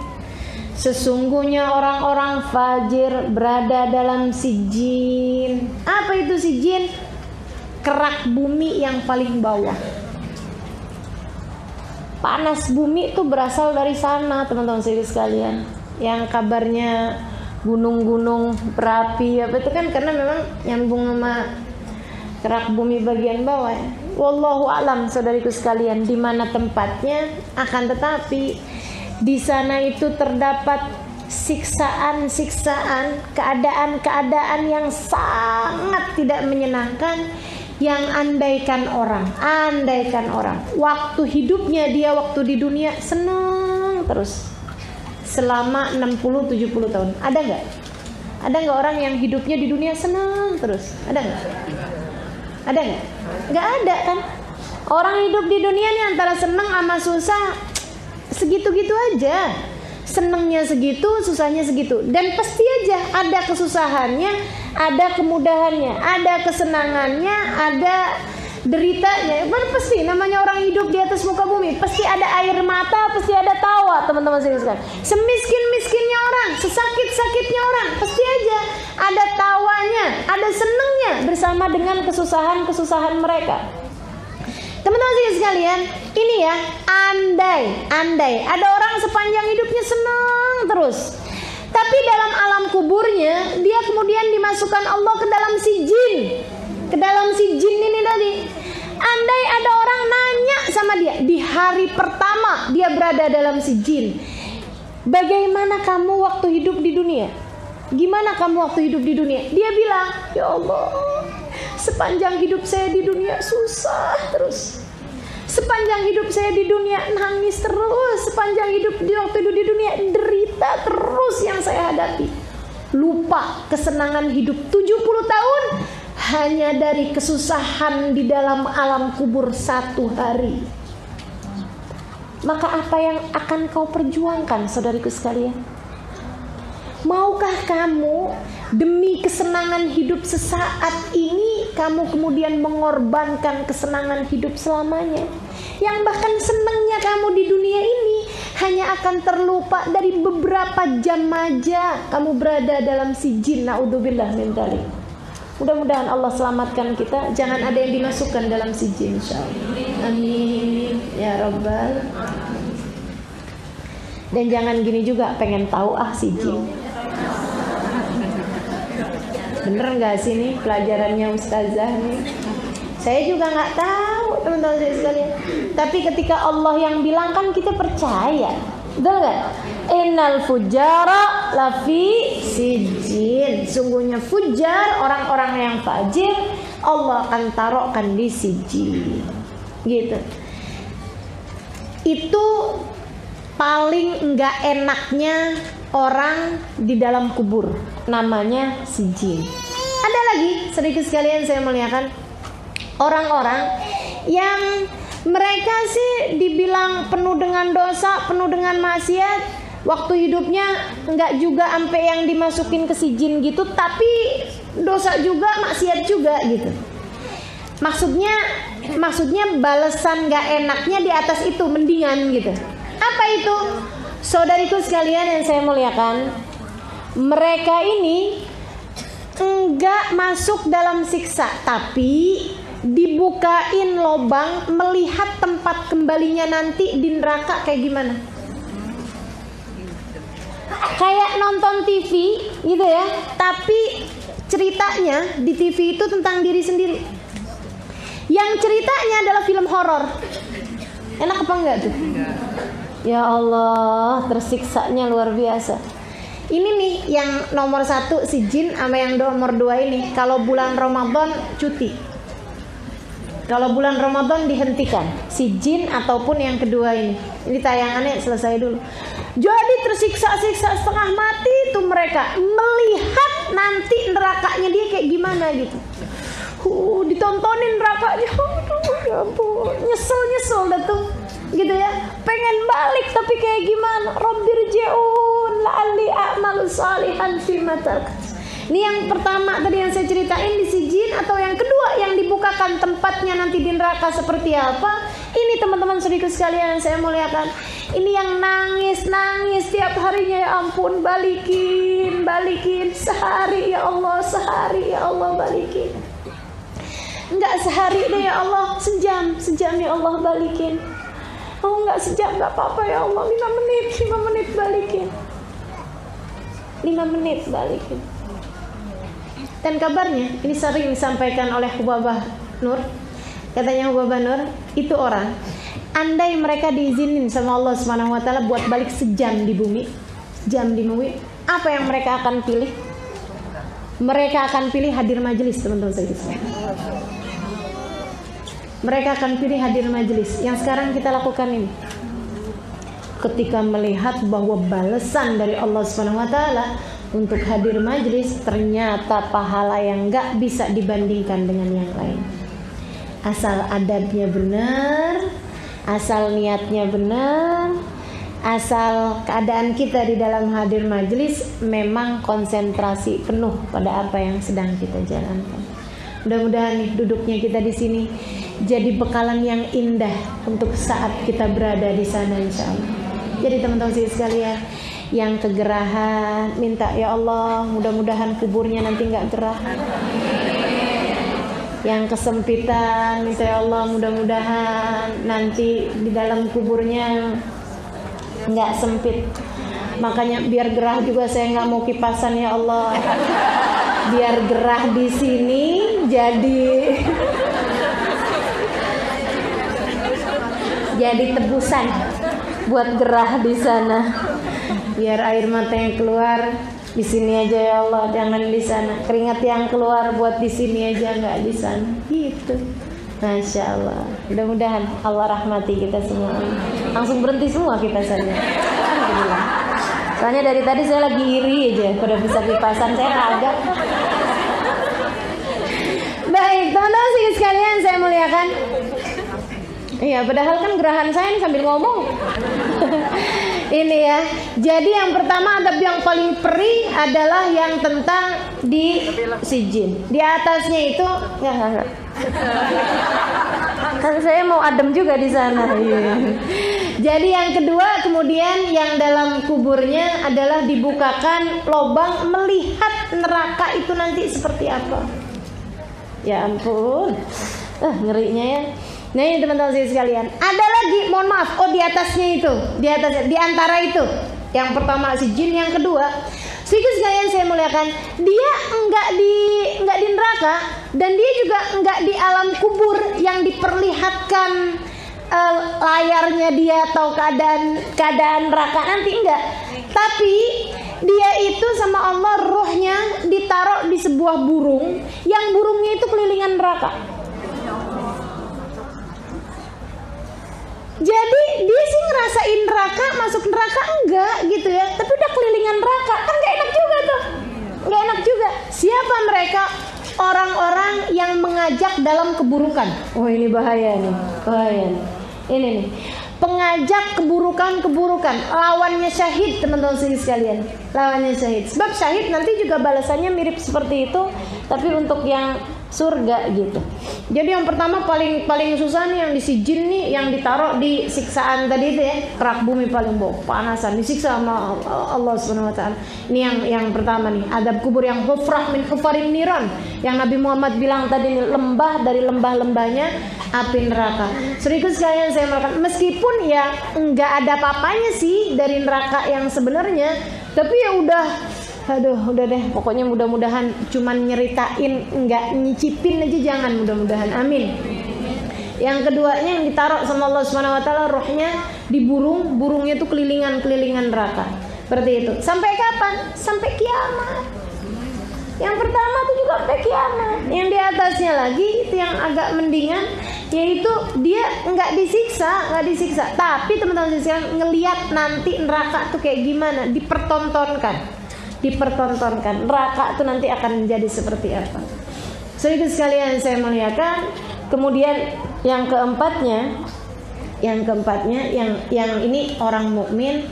Sesungguhnya orang-orang fajir berada dalam sijin. Apa itu sijin? Kerak bumi yang paling bawah. Panas bumi itu berasal dari sana, teman-teman sekalian. Yang kabarnya gunung-gunung berapi apa itu kan karena memang nyambung sama kerak bumi bagian bawah ya. Wallahu a'lam saudariku sekalian di mana tempatnya, akan tetapi di sana itu terdapat siksaan-siksaan, keadaan-keadaan yang sangat tidak menyenangkan, yang andaikan orang waktu hidupnya dia waktu di dunia senang terus selama 60-70 tahun. Ada nggak orang yang hidupnya di dunia senang terus? Ada nggak? Nggak ada kan? Orang hidup di dunia ini antara senang sama susah segitu-gitu aja. Senangnya segitu, susahnya segitu. Dan pasti aja ada kesusahannya, ada kemudahannya, ada kesenangannya, ada deritanya. Pasti namanya orang hidup di atas muka bumi, pasti ada air mata, pasti ada tawa, teman-teman sekalian. Semiskin-miskinnya orang, sesakit-sakitnya orang, pasti aja ada tawanya, ada senangnya bersama dengan kesusahan-kesusahan mereka. Teman-teman sekalian, ini ya, andai ada orang sepanjang hidupnya senang terus, tapi dalam alam kuburnya dia kemudian dimasukkan Allah ke dalam sijin ini tadi. Andai ada orang nanya sama dia di hari pertama dia berada dalam sijin, bagaimana kamu waktu hidup di dunia? Gimana kamu waktu hidup di dunia? Dia bilang, ya Allah, sepanjang hidup saya di dunia susah terus. Sepanjang hidup saya di dunia nangis terus. Sepanjang hidup waktu di dunia derita terus yang saya hadapi. Lupa kesenangan hidup 70 tahun hanya dari kesusahan di dalam alam kubur 1 hari. Maka apa yang akan kau perjuangkan, saudariku sekalian? Maukah kamu demi kesenangan hidup sesaat ini kamu kemudian mengorbankan kesenangan hidup selamanya? Yang bahkan senangnya kamu di dunia ini hanya akan terlupa dari beberapa jam aja kamu berada dalam sijin. Na'udzubillah min dzalik. Mudah-mudahan Allah selamatkan kita, jangan ada yang dimasukkan dalam sijin insyaallah. Amin ya rabbal. Dan jangan gini juga, pengen tahu sijin. Bener nggak sih nih pelajarannya ustazah nih? Saya juga nggak tahu, teman-teman saya sekalian. Tapi ketika Allah yang bilang kan kita percaya. Betul nggak? Innal fujara lafi sijin. Sungguhnya fujar, orang-orang yang fajir, Allah akan taruhkan di sijin. Gitu. Itu paling enggak enaknya orang di dalam kubur, namanya sijin. Ada lagi, sedikit sekalian saya muliakan, orang-orang yang mereka sih dibilang penuh dengan dosa, penuh dengan maksiat, waktu hidupnya enggak juga sampai yang dimasukin ke sijin gitu, tapi dosa juga, maksiat juga gitu. Maksudnya balasan enggak enaknya di atas itu, mendingan gitu. Apa itu? Saudariku sekalian yang saya muliakan, mereka ini enggak masuk dalam siksa, tapi dibukain lobang melihat tempat kembalinya nanti di neraka kayak gimana. Kayak nonton TV gitu ya, tapi ceritanya di TV itu tentang diri sendiri. Yang ceritanya adalah film horor. Enak apa enggak tuh? Ya Allah, tersiksanya luar biasa. Ini nih yang nomor 1 si jin, sama yang nomor 2 ini. Kalau bulan Ramadan cuti. Kalau bulan Ramadan dihentikan, si jin ataupun yang kedua ini. Ini tayangannya selesai dulu. Jadi tersiksa-siksa setengah mati itu mereka melihat nanti nerakanya dia kayak gimana gitu. Ditontonin nerakanya, ya ampun, nyesel dah tuh. Gitu ya, pengen balik tapi kayak gimana? Rabbirji'un la'alli a'malu salihan fima tarak. Ini yang pertama tadi yang saya ceritain di sijin, atau yang kedua yang dibukakan tempatnya nanti di neraka seperti apa? Ini teman-teman saudaraku sekalian yang saya muliakan. Ini yang nangis tiap harinya, ya ampun, balikin sehari ya Allah, balikin. Enggak sehari deh ya Allah, sejam ya Allah, balikin. Oh enggak sejam, enggak apa-apa ya Allah, 5 menit balikin. 5 menit balikin. Dan kabarnya ini sering disampaikan oleh Hubabah Nur. Katanya Hubabah Nur, itu orang, andai mereka diizinin sama Allah Subhanahu wa taala buat balik sejam di bumi, apa yang mereka akan pilih? Mereka akan pilih hadir majelis, teman-teman sekalian. Mereka akan pilih hadir majelis yang sekarang kita lakukan ini. Ketika melihat bahwa balasan dari Allah Subhanahu wa taala untuk hadir majelis ternyata pahala yang enggak bisa dibandingkan dengan yang lain. Asal adabnya benar, asal niatnya benar, asal keadaan kita di dalam hadir majelis memang konsentrasi penuh pada apa yang sedang kita jalankan. Mudah-mudahan nih duduknya kita di sini jadi bekalan yang indah untuk saat kita berada di sana insyaallah. Jadi teman-teman sekalian yang kegerahan, minta ya Allah mudah-mudahan kuburnya nanti nggak gerah. Yang kesempitan, minta ya Allah mudah-mudahan nanti di dalam kuburnya nggak sempit. Makanya biar gerah juga saya nggak mau kipasan ya Allah. Biar gerah di sini jadi tebusan buat gerah di sana. Biar air mata yang keluar di sini aja ya Allah, jangan di sana. Keringat yang keluar buat di sini aja, nggak di sana. Gitu. Masya Allah. Mudah-mudahan Allah rahmati kita semua. Langsung berhenti semua kita saja. Alhamdulillah. Soalnya dari tadi saya lagi iri aja, pada bisa kipasan, saya kagak. Baik, teman-teman sekalian saya muliakan. Iya, padahal kan gerahan saya ini sambil ngomong. Ini ya. Jadi yang pertama adab yang paling perih adalah yang tentang di sijin. Di atasnya itu enggak. Kan saya mau adem juga di sana. Jadi yang kedua kemudian yang dalam kuburnya adalah dibukakan lubang melihat neraka itu nanti seperti apa. Ya ampun. Ngerinya ya. Nah ini teman-teman sekalian, ada lagi, mohon maaf, di atasnya itu, di antara itu, yang pertama si jin, yang kedua, sedikit sekalian saya muliakan, dia enggak di neraka dan dia juga enggak di alam kubur yang diperlihatkan layarnya dia atau keadaan neraka nanti, enggak. Tapi dia itu sama Allah ruhnya ditaruh di sebuah burung, yang burungnya itu kelilingan neraka. Jadi dia sih ngerasain neraka, masuk neraka enggak gitu ya, tapi udah kelilingan neraka, kan gak enak juga tuh. Gak enak juga. Siapa mereka? Orang-orang yang mengajak dalam keburukan. Oh, ini bahaya nih, bahaya nih. Ini nih, pengajak keburukan-keburukan, lawannya syahid, teman-teman sekalian, lawannya syahid. Sebab syahid nanti juga balasannya mirip seperti itu, tapi untuk yang surga gitu. Jadi yang pertama paling susah nih, yang di sijin nih, yang ditaruh di siksaan tadi itu ya, kerak bumi paling bawah, panasan, disiksa sama Allah Subhanahu wa taala. Ini yang pertama nih, adab kubur yang hufrah min hufarin niran, yang Nabi Muhammad bilang tadi nih, lembah dari lembah-lembahnya api neraka. Saudaraku sekalian saya mengatakan, meskipun ya enggak ada apa-apanya sih dari neraka yang sebenarnya, tapi ya udah deh, pokoknya mudah-mudahan cuman nyeritain, enggak nyicipin aja, jangan, mudah-mudahan, amin. Yang keduanya yang ditaruh sama Allah Subhanahu wa taala rohnya di burungnya tuh kelilingan neraka. Seperti itu. Sampai kapan? Sampai kiamat. Yang pertama tuh juga sampai kiamat. Yang di atasnya lagi itu yang agak mendingan, yaitu dia nggak disiksa, tapi teman-teman sekalian ngelihat nanti neraka tuh kayak gimana, dipertontonkan neraka tuh nanti akan menjadi seperti apa. Saudara sekalian saya muliakan. Kemudian yang keempatnya yang ini orang mukmin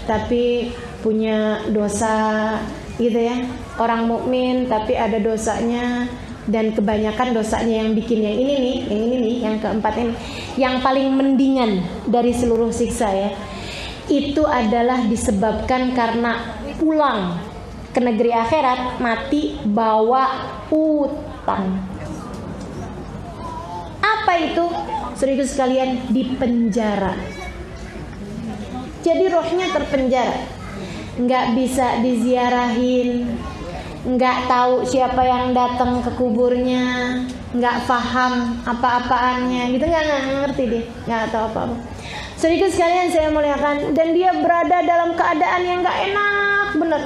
tapi punya dosa gitu ya. Orang mukmin tapi ada dosanya, dan kebanyakan dosanya yang bikin yang ini nih, yang keempat ini, yang paling mendingan dari seluruh siksa ya. Itu adalah disebabkan karena pulang ke negeri akhirat mati bawa utang. Apa itu? Saudara sekalian, di penjara. Jadi rohnya terpenjara, nggak bisa diziarahin, nggak tahu siapa yang datang ke kuburnya, nggak paham apa-apaannya gitu, nggak ngerti dia, nggak tahu apa-apa. Saudara sekalian saya muliakan, dan dia berada dalam keadaan yang nggak enak bener,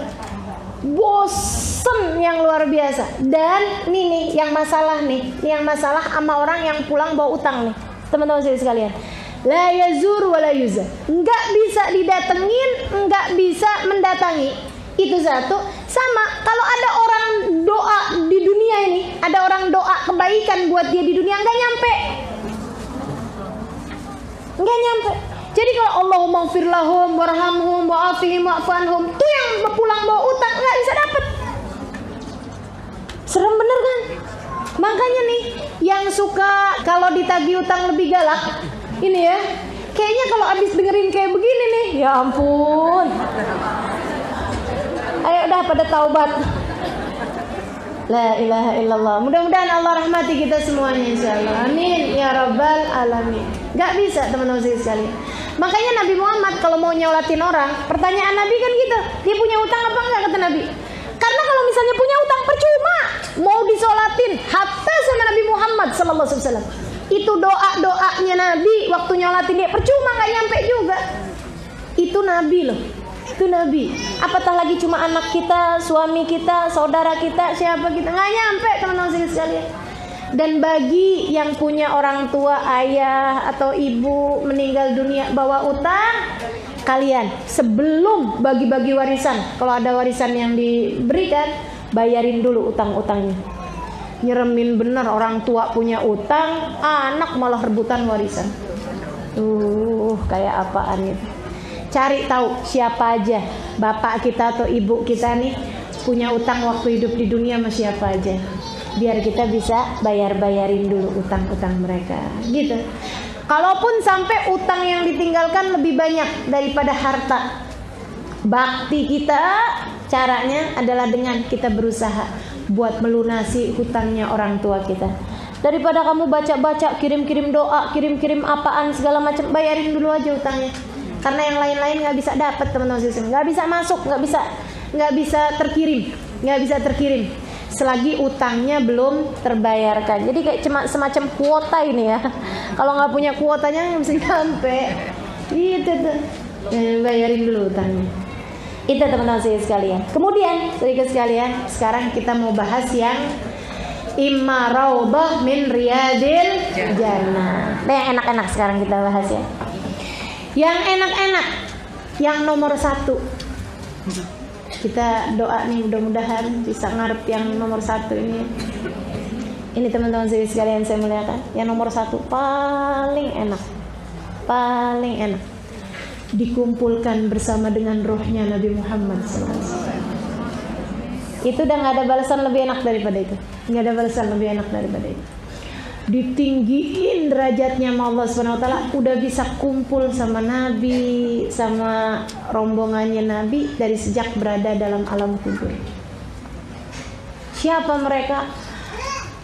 bosen yang luar biasa. Dan ini yang masalah sama orang yang pulang bawa utang nih, teman-teman sekalian. La yazur wa la yuzar, nggak bisa didatengin, nggak bisa mendatangi. Itu satu. Sama kalau ada orang doa di dunia ini, ada orang doa kebaikan buat dia di dunia, nggak nyampe. Jadi kalau Allahumma ighfir lahum warhamhum wa'afihim wa'fanhum, tuh yang pulang bawa utang nggak bisa dapet. Serem bener kan? Makanya nih yang suka kalau ditagih utang lebih galak ini ya, kayaknya kalau abis dengerin kayak begini nih, ya ampun, ayo udah pada taubat. La ilaha illallah. Mudah-mudahan Allah rahmati kita semuanya insyaallah. Amin ya rabbal alamin. Gak bisa teman-teman sekalian. Makanya Nabi Muhammad kalau mau nyolatin orang, pertanyaan Nabi kan gitu, dia punya utang apa enggak, kata Nabi. Karena kalau misalnya punya utang percuma mau disolatin. Hatta sama Nabi Muhammad sallallahu alaihi wasallam, itu doa-doanya Nabi waktu nyolatin dia percuma, nggak nyampe juga. Itu Nabi loh, itu Nabi. Apatah lagi cuma anak kita, suami kita, saudara kita, siapa kita, nggak nyampe teman-teman sekalian. Dan bagi yang punya orang tua, ayah atau ibu meninggal dunia bawa utang, kalian sebelum bagi-bagi warisan, kalau ada warisan yang diberikan, bayarin dulu utang-utangnya. Nyeremin bener, orang tua punya utang, anak malah rebutan warisan. Kayak apaan itu? Cari tahu siapa aja bapak kita atau ibu kita nih punya utang waktu hidup di dunia sama siapa aja, biar kita bisa bayarin dulu utang-utang mereka gitu. Kalaupun sampai utang yang ditinggalkan lebih banyak daripada harta, bakti kita caranya adalah dengan kita berusaha buat melunasi hutangnya orang tua kita. Daripada kamu baca-baca, kirim-kirim doa, kirim-kirim apaan segala macam, bayarin dulu aja utangnya. Karena yang lain-lain nggak bisa dapat teman-teman, nggak bisa masuk, nggak bisa terkirim. selagi utangnya belum terbayarkan. Jadi kayak cuma semacam kuota ini ya. Kalau nggak punya kuotanya nggak bisa nyampe. Gitu tuh. Bayarin dulu utangnya. Itu teman-teman saya sekalian. Kemudian, saudara sekalian, sekarang kita mau bahas yang imma raudhah min riyadil jannah. Nah, yang enak-enak sekarang kita bahas ya. Yang enak-enak, yang nomor 1. Kita doa nih, mudah-mudahan bisa ngarep yang nomor 1 ini. Ini teman-teman sekalian saya muliakan. Yang nomor 1 paling enak, paling enak, dikumpulkan bersama dengan rohnya Nabi Muhammad SAW. Itu udah nggak ada balasan lebih enak daripada itu. Nggak ada balasan lebih enak daripada itu. Ditinggiin derajatnya sama Allah SWT. Udah bisa kumpul sama Nabi, sama rombongannya Nabi dari sejak berada dalam alam kubur. Siapa mereka?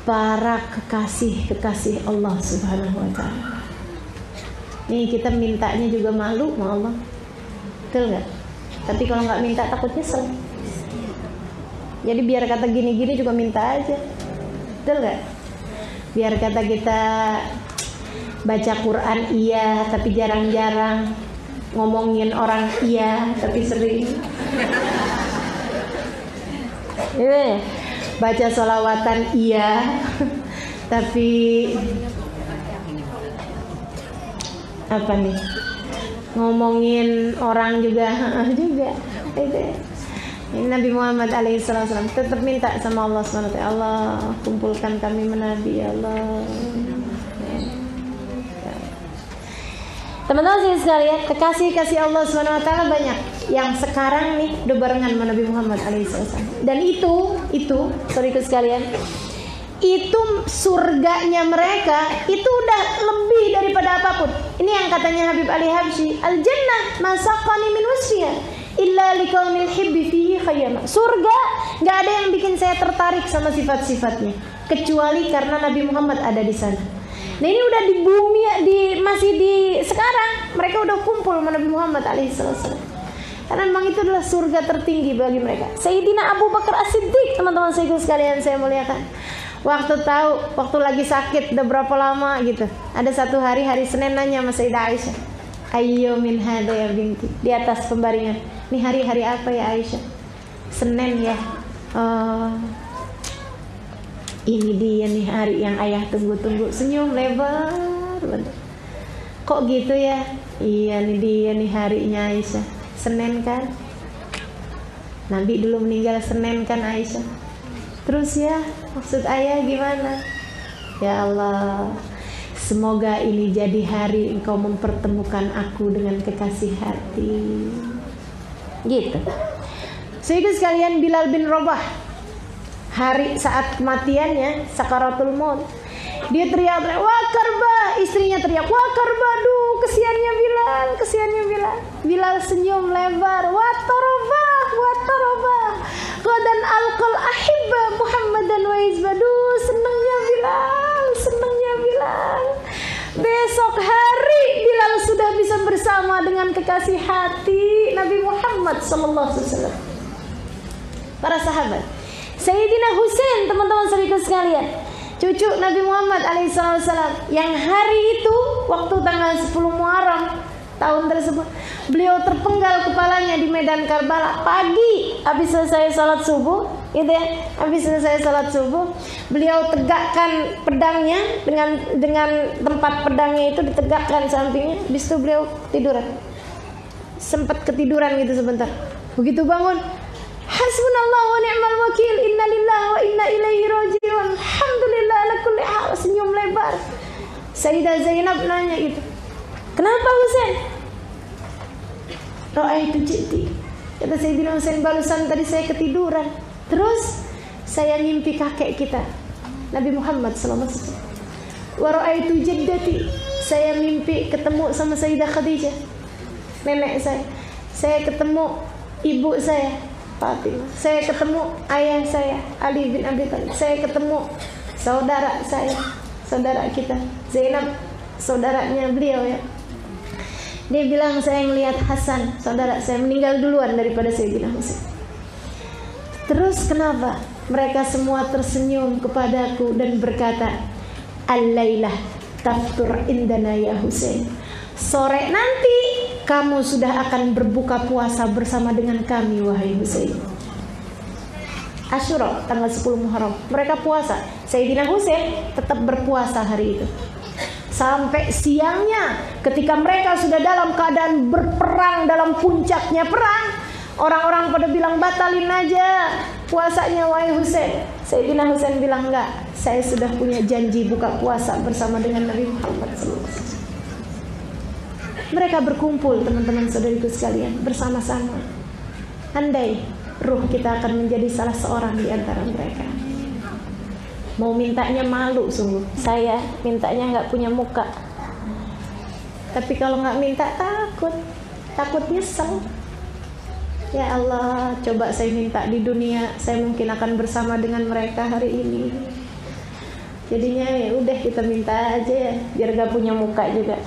Para kekasih-kekasih Allah Subhanahu wa Ta'ala. Nih kita mintanya juga malu sama Allah, betul nggak? Tapi kalau nggak minta takut nyesel. Jadi biar kata gini-gini juga minta aja, betul nggak? Biar kata kita baca Quran iya, tapi jarang-jarang ngomongin orang iya, tapi sering. Iya, baca sholawatan iya, tapi apa nih, ngomongin orang juga juga itu. Ini Nabi Muhammad alaihissalam tetap minta sama Allah SWT, Allah kumpulkan kami menabi ya Allah. Teman-teman sekalian, kekasih-kasih Allah SWT banyak yang sekarang nih udah barengan sama Nabi Muhammad alaihissalam. Dan itu saudaraku sekalian, itu surganya mereka itu udah lebih daripada apapun. Ini yang katanya Habib Ali Habsyi, al jannah masaqani min wasfiha illa liqaumil hibbi fihi khayyama. Surga nggak ada yang bikin saya tertarik sama sifat-sifatnya kecuali karena Nabi Muhammad ada di sana. Nah ini udah di bumi, masih di sekarang mereka udah kumpul sama Nabi Muhammad alaihissalam. Karena memang itu adalah surga tertinggi bagi mereka. Sayyidina Abu Bakar As-Siddiq, teman-teman sekalian saya muliakan. Waktu lagi sakit udah berapa lama gitu. Ada satu hari Senin nanya sama Sayyidah Aisyah, "Ayyo min hada ya binti?" Di atas pembaringan. Ini hari apa ya Aisyah? Senin ya. Oh, ini dia nih hari yang ayah tunggu-tunggu. Senyum lebar. Kok gitu ya? Iya nih dia nih harinya Aisyah. Senin kan? Nabi dulu meninggal Senin kan Aisyah? Terus ya, maksud ayah gimana? Ya Allah, semoga ini jadi hari engkau mempertemukan aku dengan kekasih hati. Gitu. Saudara sekalian, Bilal bin Rabah, hari saat kematiannya, sakaratul maut, dia teriak, "Wah Karba!" Istrinya teriak, "Wah Karba, duh, kesiannya Bilal, kesiannya Bilal." Bilal senyum lebar, "Wa tarabah, wa tarabah. Qadan alqal ahibba Muhammadan wa izbadu." Senangnya Bilal, senangnya Bilal. Besok hari Bilal sudah bisa bersama dengan kekasih hati Nabi Muhammad sallallahu alaihi wasallam. Para sahabat, Sayyidina Husain, teman-teman saudara sekalian, cucu Nabi Muhammad alaihissalam, yang hari itu waktu tanggal 10 Muharram tahun tersebut beliau terpenggal kepalanya di medan Karbala pagi habis selesai salat subuh, gitu ya. Habis selesai salat subuh, beliau tegakkan pedangnya dengan tempat pedangnya itu ditegakkan sampingnya. Habis itu beliau tiduran. Sempat ketiduran gitu sebentar. Begitu bangun, hasbunallah wa ni'mal wakil, inna lillahi wa inna ilaihi raji'un, alhamdulillah ala kulli hal. Senyum lebar. Sayyidah Zainab nanya gitu, "Kenapa Husain?" "Ra'aitu jiddi." Kata Sayyidina Husain, "Barusan tadi saya ketiduran, terus saya mimpi kakek kita Nabi Muhammad sallallahu alaihi wasallam. Wa ra'aitu jaddati." Saya mimpi ketemu sama Sayyidah Khadijah, nenek saya. Saya ketemu ibu saya Fatimah. Saya ketemu ayah saya Ali bin Abi Thalib. Saya ketemu saudara saya, saudara kita Zainab, saudaranya beliau ya. Dia bilang, "Saya melihat Hasan, saudara saya, meninggal duluan daripada Sayyidina Husain." Terus kenapa? mereka semua tersenyum kepadaku dan berkata, "Al-lailah taftur indana ya Husain." Sore nanti kamu sudah akan berbuka puasa bersama dengan kami wahai Husain. Asyura tanggal 10 Muharram mereka puasa. Sayyidina Husain tetap berpuasa hari itu. Sampai siangnya ketika mereka sudah dalam keadaan berperang, dalam puncaknya perang, orang-orang pada bilang batalin aja puasanya wahai Husain. Sayyidina Husain bilang enggak, saya sudah punya janji buka puasa bersama dengan Nabi Muhammad SAW. Mereka berkumpul teman-teman saudariku sekalian bersama-sama. Andai ruh kita akan menjadi salah seorang di antara mereka. Mau mintanya malu sungguh. Saya mintanya nggak punya muka. Tapi kalau nggak minta takut nyesel. Ya Allah, coba saya minta di dunia, saya mungkin akan bersama dengan mereka hari ini. Jadinya ya udah kita minta aja ya, biar gak punya muka juga.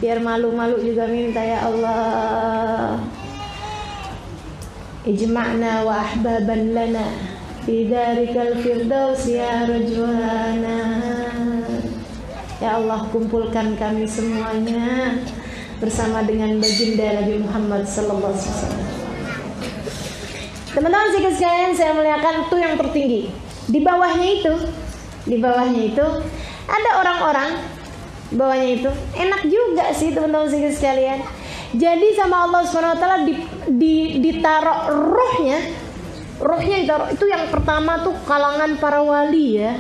Biar malu-malu juga minta ya Allah. Ijma'na wa ahbaban lana fi darikal firdaus ya rajwana. Ya Allah, kumpulkan kami semuanya bersama dengan baginda Nabi Muhammad sallallahu alaihi wasallam. Teman-teman sekalian, saya muliakan itu yang tertinggi. Di bawahnya itu ada orang-orang. Bawahnya itu enak juga sih teman-teman sekalian. Jadi sama Allah Subhanahu wa taala ditaruh rohnya ditaruh. Itu yang pertama tuh kalangan para wali ya.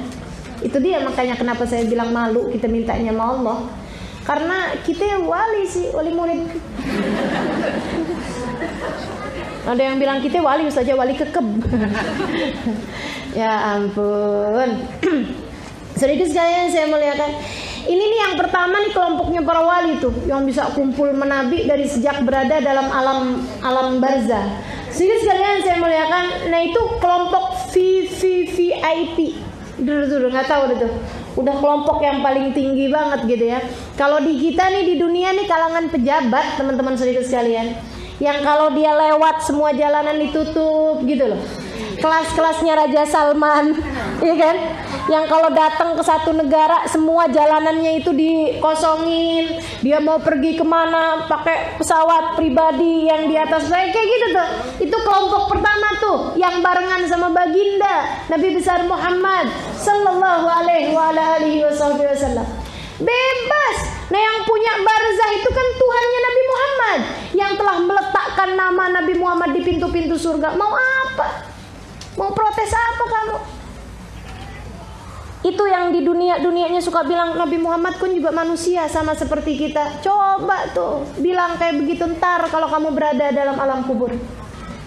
Itu dia makanya kenapa saya bilang malu kita mintanya sama Allah. Karena kita wali sih, wali murid. Ada yang bilang kita wali saja, wali kekeb. Ya ampun. Sedikit sekalian saya muliakan. Ini nih yang pertama nih kelompoknya para wali tuh yang bisa kumpul menabi dari sejak berada dalam alam barzah. Sedikit sekalian saya muliakan. Nah itu kelompok VIP. Dulu nggak tahu tuh. Udah kelompok yang paling tinggi banget gitu ya. Kalau di kita nih di dunia nih kalangan pejabat teman-teman sedikit sekalian. Yang kalau dia lewat semua jalanan ditutup gitu loh. Kelas-kelasnya Raja Salman, iya kan? Yang kalau datang ke satu negara semua jalanannya itu dikosongin. Dia mau pergi kemana pakai pesawat pribadi yang di atas kayak gitu tuh. Itu kelompok pertama tuh yang barengan sama baginda Nabi besar Muhammad sallallahu alaihi wasallam. Bebas. Nah yang punya barzah itu kan Tuhannya Nabi Muhammad yang telah meletakkan nama Nabi Muhammad di pintu-pintu surga. Mau apa? Mau protes apa kamu? Itu yang di dunianya suka bilang Nabi Muhammad pun juga manusia sama seperti kita. Coba tuh bilang kayak begitu, ntar kalau kamu berada dalam alam kubur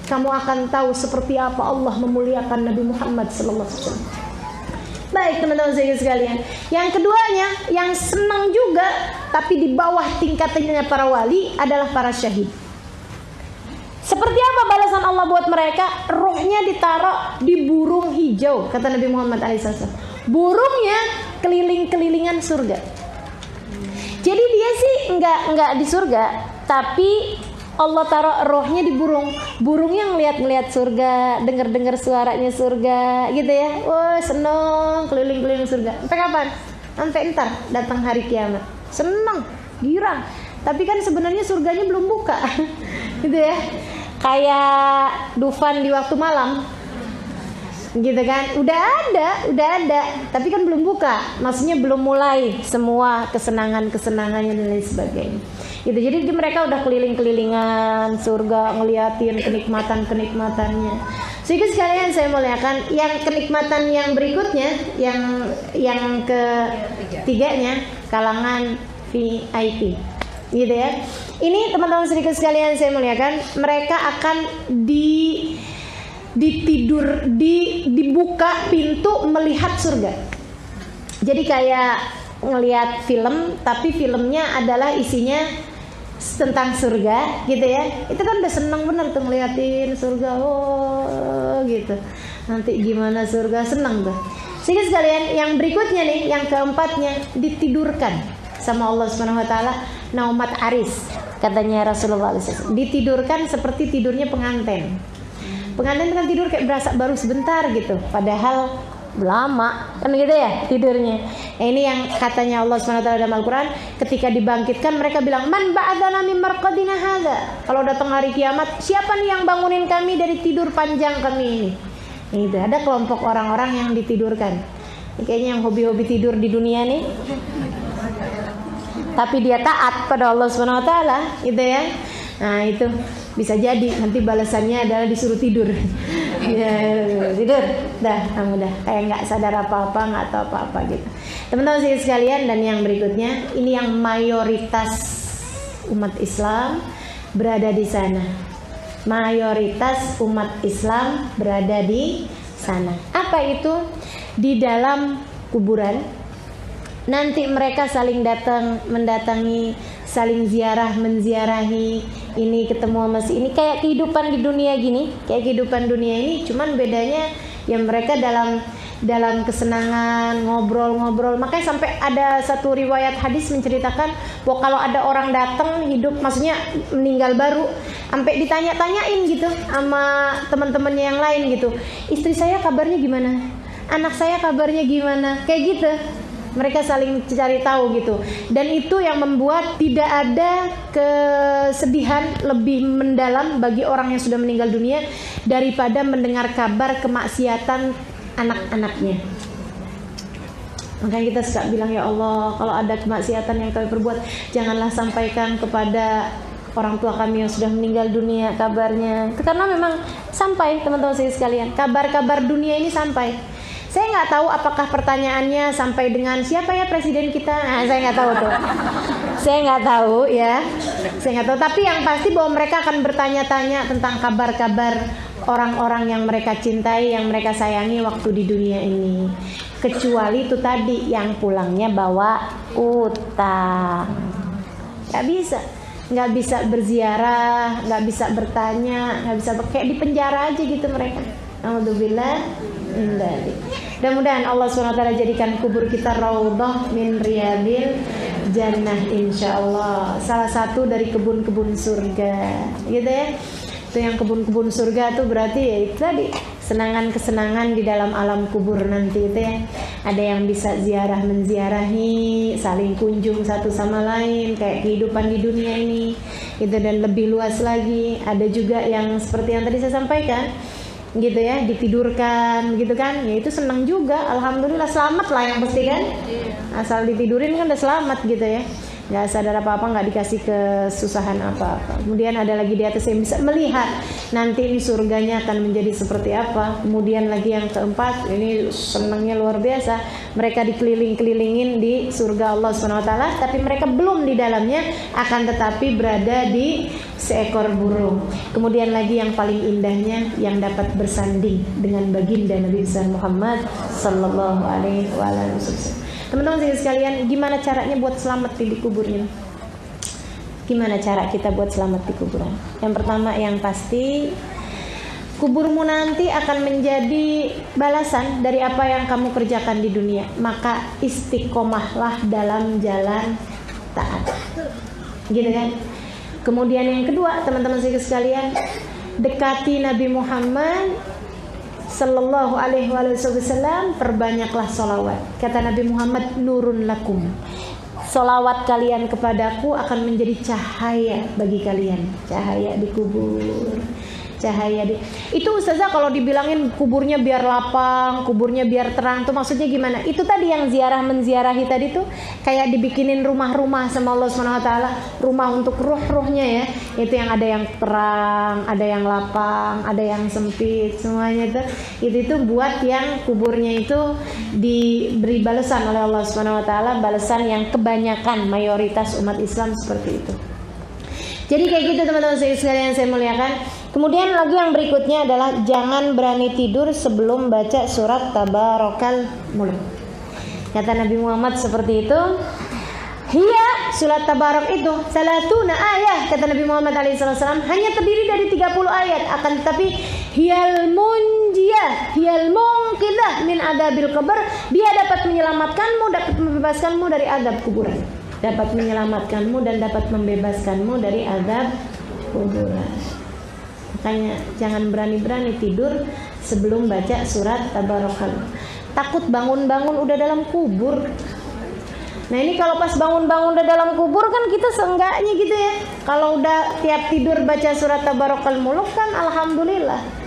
kamu akan tahu seperti apa Allah memuliakan Nabi Muhammad sallallahu alaihi wasallam. Baik teman-teman sekalian. Yang keduanya yang senang juga tapi di bawah tingkatannya para wali adalah para syahid. Seperti apa balasan Allah buat mereka? Rohnya ditaruh di burung hijau, kata Nabi Muhammad SAW. Burungnya keliling-kelilingan surga. Jadi dia sih enggak di surga, tapi Allah taruh rohnya di burung. Burungnya ngeliat surga, dengar suaranya surga, gitu ya. Wah seneng keliling-keliling surga. Sampai kapan? Sampai ntar datang hari kiamat. Seneng, girang. Tapi kan sebenarnya surganya belum buka, gitu ya. Kayak Dufan di waktu malam, gitu kan. Udah ada, tapi kan belum buka. Maksudnya belum mulai semua kesenangannya dan lain sebagainya. Gitu. Jadi mereka udah keliling-kelilingan surga, ngeliatin kenikmatannya. Sehingga sekalian saya muliakan, yang kenikmatan yang berikutnya, yang ketiganya kalangan VIP. Gitu ya. Ini teman-teman sedikit sekalian saya muliakan, mereka akan dibuka pintu melihat surga. Jadi kayak ngelihat film, tapi filmnya adalah isinya tentang surga, gitu ya. Itu kan udah seneng bener tuh ngeliatin surga, oh gitu. Nanti gimana surga, seneng tuh. Sedikit sekalian, yang berikutnya nih, yang keempatnya ditidurkan sama Allah Subhanahu wa taala, naumat aris, katanya Rasulullah SAW. Ditidurkan seperti tidurnya pengantin. Pengantin kan tidur kayak berasa baru sebentar gitu, padahal lama kan gitu ya tidurnya. Ini yang katanya Allah SWT dalam Al-Quran, ketika dibangkitkan mereka bilang, man ba'adana min marqadina hadza. Kalau datang hari kiamat, siapa nih yang bangunin kami dari tidur panjang kami ini? Itu ada kelompok orang-orang yang ditidurkan. Ini kayaknya yang hobi-hobi tidur di dunia nih, tapi dia taat pada Allah SWT, gitu ya. Nah itu bisa jadi nanti balasannya adalah disuruh tidur. Ya, tidur, dah kamu dah kayak nggak sadar apa-apa, nggak tahu apa-apa gitu. Teman-teman sekalian, dan yang berikutnya ini yang mayoritas umat Islam berada di sana. Mayoritas umat Islam berada di sana. Apa itu? Di dalam kuburan. Nanti mereka saling mendatangi, saling ziarah, menziarahi, ini ketemu sama si ini, kayak kehidupan di dunia gini, kayak kehidupan dunia ini, cuman bedanya ya mereka dalam kesenangan, ngobrol-ngobrol. Makanya sampai ada satu riwayat hadis menceritakan bahwa kalau ada orang datang hidup, maksudnya meninggal baru, sampai ditanya-tanyain gitu sama teman-temannya yang lain gitu, istri saya kabarnya gimana, anak saya kabarnya gimana, kayak gitu. Mereka saling cari tahu gitu. Dan itu yang membuat tidak ada kesedihan lebih mendalam bagi orang yang sudah meninggal dunia daripada mendengar kabar kemaksiatan anak-anaknya. Makanya kita suka bilang, ya Allah, kalau ada kemaksiatan yang kami perbuat, janganlah sampaikan kepada orang tua kami yang sudah meninggal dunia kabarnya. Karena memang sampai, teman-teman sekalian, kabar-kabar dunia ini sampai. Saya nggak tahu apakah pertanyaannya sampai dengan siapa ya presiden kita. Nah, saya nggak tahu tuh. Saya nggak tahu ya. Saya nggak tahu. Tapi yang pasti bahwa mereka akan bertanya-tanya tentang kabar-kabar orang-orang yang mereka cintai, yang mereka sayangi waktu di dunia ini. Kecuali itu tadi yang pulangnya bawa utang. Nggak bisa berziarah, nggak bisa bertanya, nggak bisa kayak di penjara aja gitu mereka. Alhamdulillah. Mudah-mudahan Allah SWT jadikan kubur kita raudhah min riyadil jannah, insyaallah, salah satu dari kebun-kebun surga, gitu ya. Itu yang kebun-kebun surga tuh berarti ya itu tadi, kesenangan-kesenangan di dalam alam kubur nanti itu ya. Ada yang bisa ziarah menziarahi, saling kunjung satu sama lain kayak kehidupan di dunia ini, gitu, dan lebih luas lagi. Ada juga yang seperti yang tadi saya sampaikan, gitu ya, ditidurkan gitu kan, ya itu senang juga, alhamdulillah, selamat lah yang pasti kan, asal ditidurin kan udah selamat gitu ya, nggak sadar apa-apa, nggak dikasih kesusahan apa-apa. Kemudian ada lagi di atas yang bisa melihat nanti ini surganya akan menjadi seperti apa. Kemudian lagi yang keempat, ini senangnya luar biasa, mereka dikeliling-kelilingin di surga Allah SWT, tapi mereka belum di dalamnya, akan tetapi berada di seekor burung. Kemudian lagi yang paling indahnya, yang dapat bersanding dengan baginda Nabi besar Muhammad sallallahu alaihi wasallam. Teman-teman sekalian, gimana caranya buat selamat di kuburnya? Gimana cara kita buat selamat di kuburan? Yang pertama, yang pasti, kuburmu nanti akan menjadi balasan dari apa yang kamu kerjakan di dunia. Maka istiqomahlah dalam jalan taat, gitu kan? Kemudian yang kedua, teman-teman sekalian, dekati Nabi Muhammad sallallahu alaihi wasallam, perbanyaklah sholawat. Kata Nabi Muhammad, nurun lakum, sholawat kalian kepadaku akan menjadi cahaya bagi kalian, cahaya di kubur, cahaya di itu. Ustazah, kalau dibilangin kuburnya biar lapang, kuburnya biar terang, tuh maksudnya gimana? Itu tadi yang ziarah menziarahi tadi tuh kayak dibikinin rumah-rumah sama Allah SWT, rumah untuk ruh-ruhnya ya. Itu yang ada yang terang, ada yang lapang, ada yang sempit, semuanya itu buat yang kuburnya itu diberi balasan oleh Allah SWT, balasan yang kebanyakan mayoritas umat Islam seperti itu. Jadi kayak gitu teman-teman sekalian yang saya muliakan. Kemudian lagi yang berikutnya adalah jangan berani tidur sebelum baca surat Tabarakal Mulk. Kata Nabi Muhammad seperti itu. Hiya, surat Tabarak itu salatuna ayat, kata Nabi Muhammad SAW, hanya terdiri dari 30 ayat, akan tetapi hiyal munjiyah, hiyal munqidah min adabil qabr, dia dapat menyelamatkanmu, dapat membebaskanmu dari adab kuburan. Dapat menyelamatkanmu dan dapat membebaskanmu dari azab kuburan. Makanya jangan berani-berani tidur sebelum baca surat Tabarakal. Takut bangun-bangun udah dalam kubur. Nah ini kalau pas bangun-bangun udah dalam kubur kan kita seenggaknya gitu ya. Kalau udah tiap tidur baca surat Tabarakal Muluk kan alhamdulillah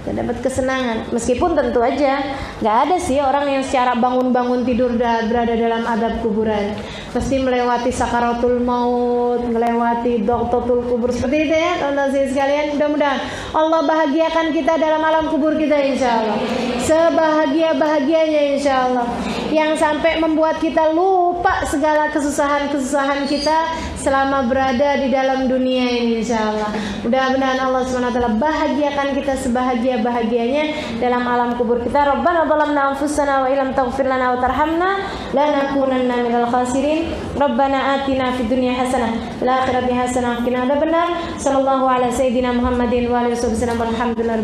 kita dapat kesenangan. Meskipun tentu aja nggak ada sih orang yang secara bangun-bangun tidur udah berada dalam adab kuburan. Pasti melewati sakaratul maut, melewati doktotul kubur seperti itu ya teman-teman sekalian. Mudah-mudahan Allah bahagiakan kita dalam alam kubur kita insya Allah. Sebahagia-bahagianya insya Allah. Yang sampai membuat kita lupa segala kesusahan-kesusahan kita selama berada di dalam dunia ini insya Allah. Mudah-mudahan Allah SWT bahagiakan kita sebahagia-bahagianya dalam alam kubur kita. Rabbana zalamna anfusana wa illam taghfir lana wa tarhamna lanakunanna minal khasirin. Rabbana atina fid dunya hasanah fil akhirati hasanah wa qina adzabannar. Sallallahu ala sayyidina Muhammadin wa alihi wasallam. Alhamdulillah.